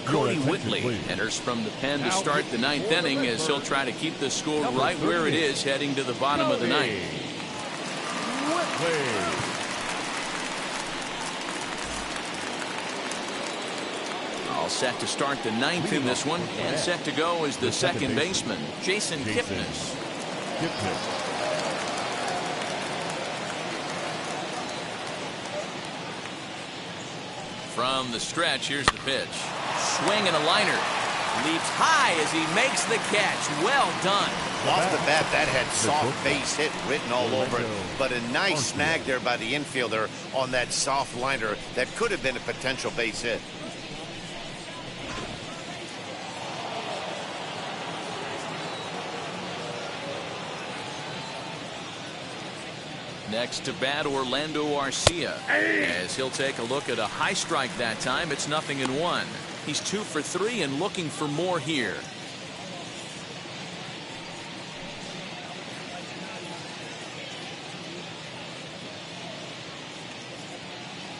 Cody Whitley enters from the pen to start the 9th inning as he'll try to keep the score right where it is heading to the bottom of the 9th. Whitley. All set to start the 9th in this one, and set to go is the second baseman, Jason Kipnis. From the stretch, here's the pitch. Swing and a liner. Leaps high as he makes the catch. Well done. Off the bat, that had soft base hit written all over it, but a nice snag there by the infielder on that soft liner that could have been a potential base hit. Next to bat, Orlando Garcia. As he'll take a look at a high strike that time, it's 0-1. He's 2 for 3 and looking for more here.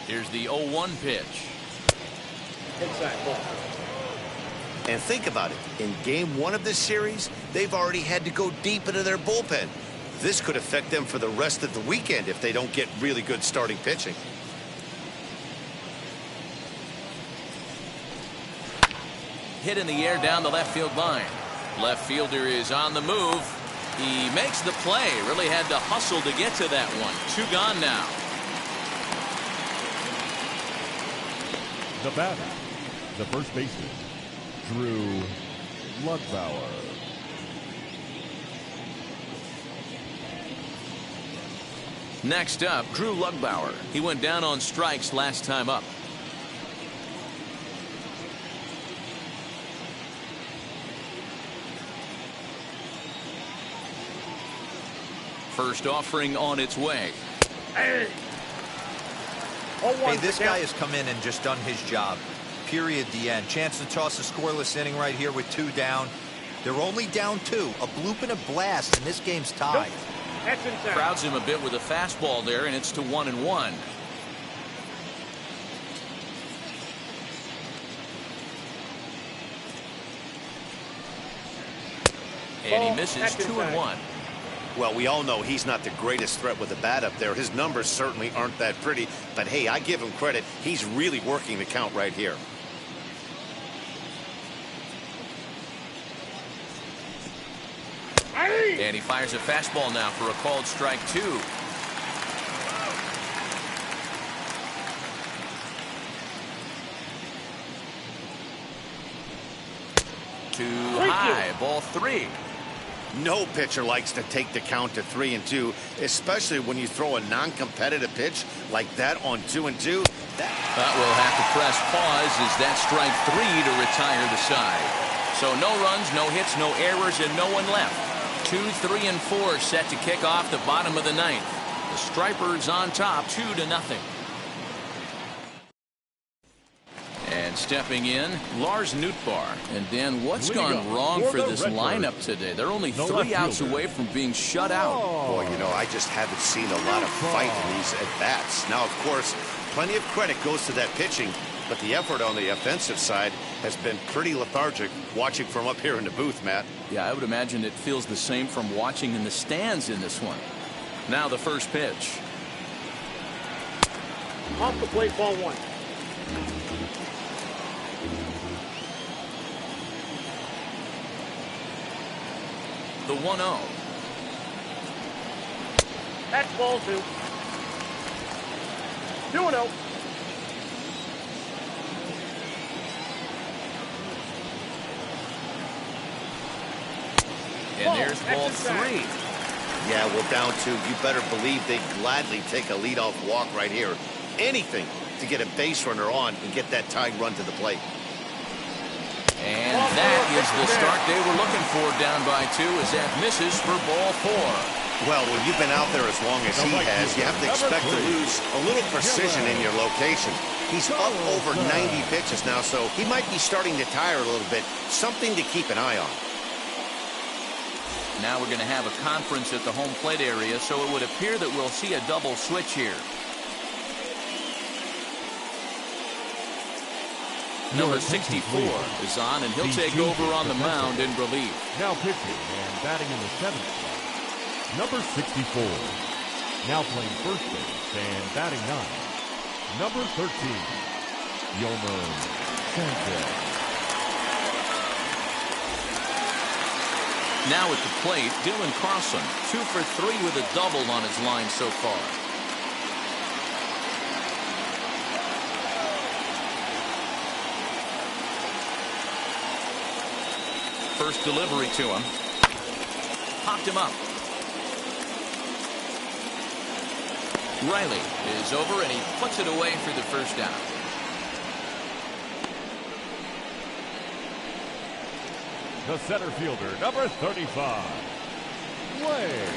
Here's the 0-1 pitch. Inside ball. And think about it. In game 1 of this series, they've already had to go deep into their bullpen. This could affect them for the rest of the weekend if they don't get really good starting pitching. Hit in the air down the left field line. Left fielder is on the move. He makes the play. Really had to hustle to get to that one. 2 gone now. The batter, the first baseman, Drew Lugbauer. Next up, Drew Lugbauer. He went down on strikes last time up. First offering on its way. Hey, Hey, this guy has come in and just done his job. Period. The end. Chance to toss a scoreless inning right here with 2 down. They're only down 2. A bloop and a blast, and this game's tied. That's inside. Crowds him a bit with a fastball there, and it's to 1-1. And he misses 2-1. Well, we all know he's not the greatest threat with the bat up there. His numbers certainly aren't that pretty. But, hey, I give him credit. He's really working the count right here. And he fires a fastball now for a called strike 2. Too high, ball 3. No pitcher likes to take the count to 3-2, especially when you throw a non-competitive pitch like that on 2-2. But we'll have to press pause as that strike 3 to retire the side. So no runs, no hits, no errors, and no one left. 2, 3, and 4 set to kick off the bottom of the 9th. The Stripers on top, 2-0. And stepping in, Lars Nootbaar. And Dan, what's gone wrong for this lineup today? They're only 3 outs away from being shut out. Boy, you know, I just haven't seen a lot of fight in these at-bats. Now, of course, plenty of credit goes to that pitching, but the effort on the offensive side has been pretty lethargic watching from up here in the booth, Matt. Yeah, I would imagine it feels the same from watching in the stands in this one. Now the first pitch. Off the plate, ball 1. The 1-0. That's ball 2. 2-0. And there's ball 3. Yeah, well, down 2, you better believe they gladly take a leadoff walk right here. Anything to get a base runner on and get that tying run to the plate. And that is the start they were looking for, down by 2, as that misses for ball 4. Well, when you've been out there as long as he has, you have to expect to lose a little precision in your location. He's up over 90 pitches now, so he might be starting to tire a little bit. Something to keep an eye on. Now we're going to have a conference at the home plate area, so it would appear that we'll see a double switch here. Number 64 is on, and he'll take over on the mound in relief. Now pitching and batting in the 7th spot, number 64. Now playing first base and batting 9, number 13, Yomer Sanchez. Now at the plate, Dylan Carlson, 2 for 3 with a double on his line so far. First delivery to him. Popped him up. Riley is over, and he puts it away for the first down. The center fielder, number 35, Lane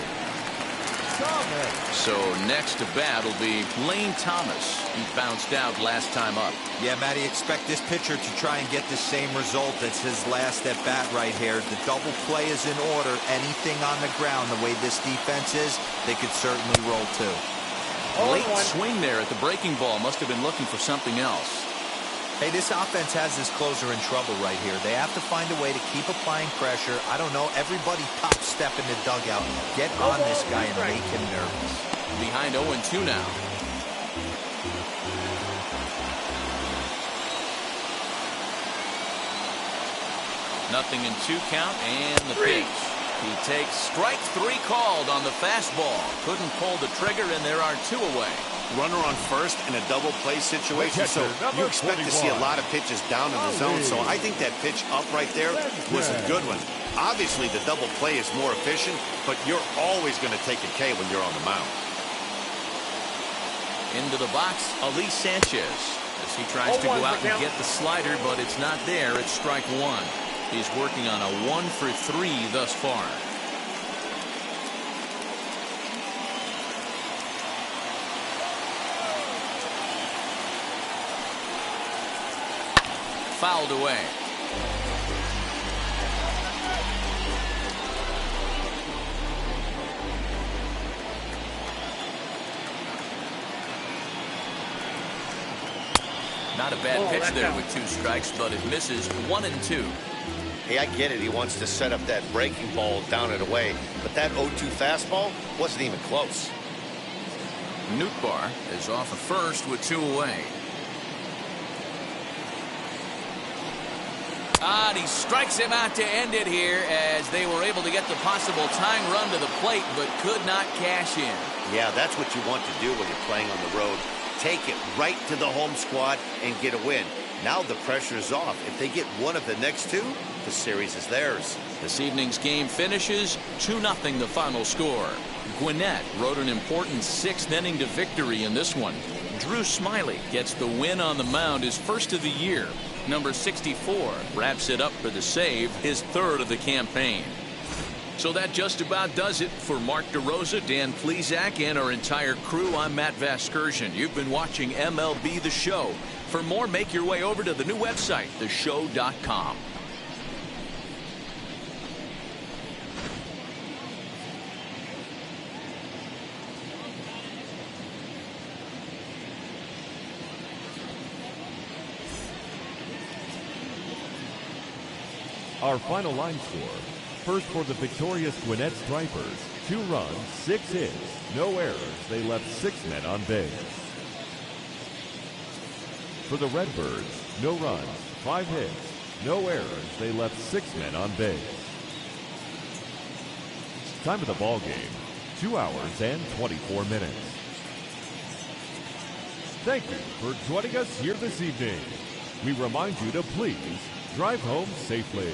Thomas. So next to bat will be Lane Thomas. He bounced out last time up. Yeah, Matty, expect this pitcher to try and get the same result as his last at bat right here. The double play is in order. Anything on the ground, the way this defense is, they could certainly roll too. Late swing there at the breaking ball. Must have been looking for something else. Hey, this offense has this closer in trouble right here. They have to find a way to keep applying pressure. I don't know, everybody top step in the dugout. Get on this guy and make him nervous. Behind 0-2 now. Nothing in 2 count, and the pitch. He takes strike 3 called on the fastball. Couldn't pull the trigger, and there are 2 away. Runner on first in a double play situation, so you expect to see a lot of pitches down in the zone. So I think that pitch up right there was a good one. Obviously, the double play is more efficient, but you're always going to take a K when you're on the mound. Into the box, Elise Sanchez, as he tries to go out and get the slider, but it's not there. It's strike 1. He's working on a 1 for 3 thus far. Fouled away. Not a bad pitch that there counts. with 2 strikes, but it misses 1 and 2. Hey, I get it. He wants to set up that breaking ball down and away, but that 0-2 fastball wasn't even close. Nootbaar is off at first with 2 away. And he strikes him out to end it here as they were able to get the possible tying run to the plate, but could not cash in. Yeah, that's what you want to do when you're playing on the road. Take it right to the home squad and get a win. Now the pressure is off. If they get one of the next 2, the series is theirs. This evening's game finishes 2-0 the final score. Gwinnett wrote an important 6th inning to victory in this one. Drew Smiley gets the win on the mound, his first of the year. Number 64 wraps it up for the save, his 3rd of the campaign. So that just about does it for Mark DeRosa, Dan Plesac, and our entire crew. I'm Matt Vasgersian. You've been watching MLB The Show. For more, make your way over to the new website, theshow.com. Our final line score. First for the victorious Gwinnett Stripers, 2 runs, 6 hits, no errors. They left 6 men on base. For the Redbirds, no runs, 5 hits, no errors. They left 6 men on base. Time of the ball game, 2 hours and 24 minutes. Thank you for joining us here this evening. We remind you to please drive home safely.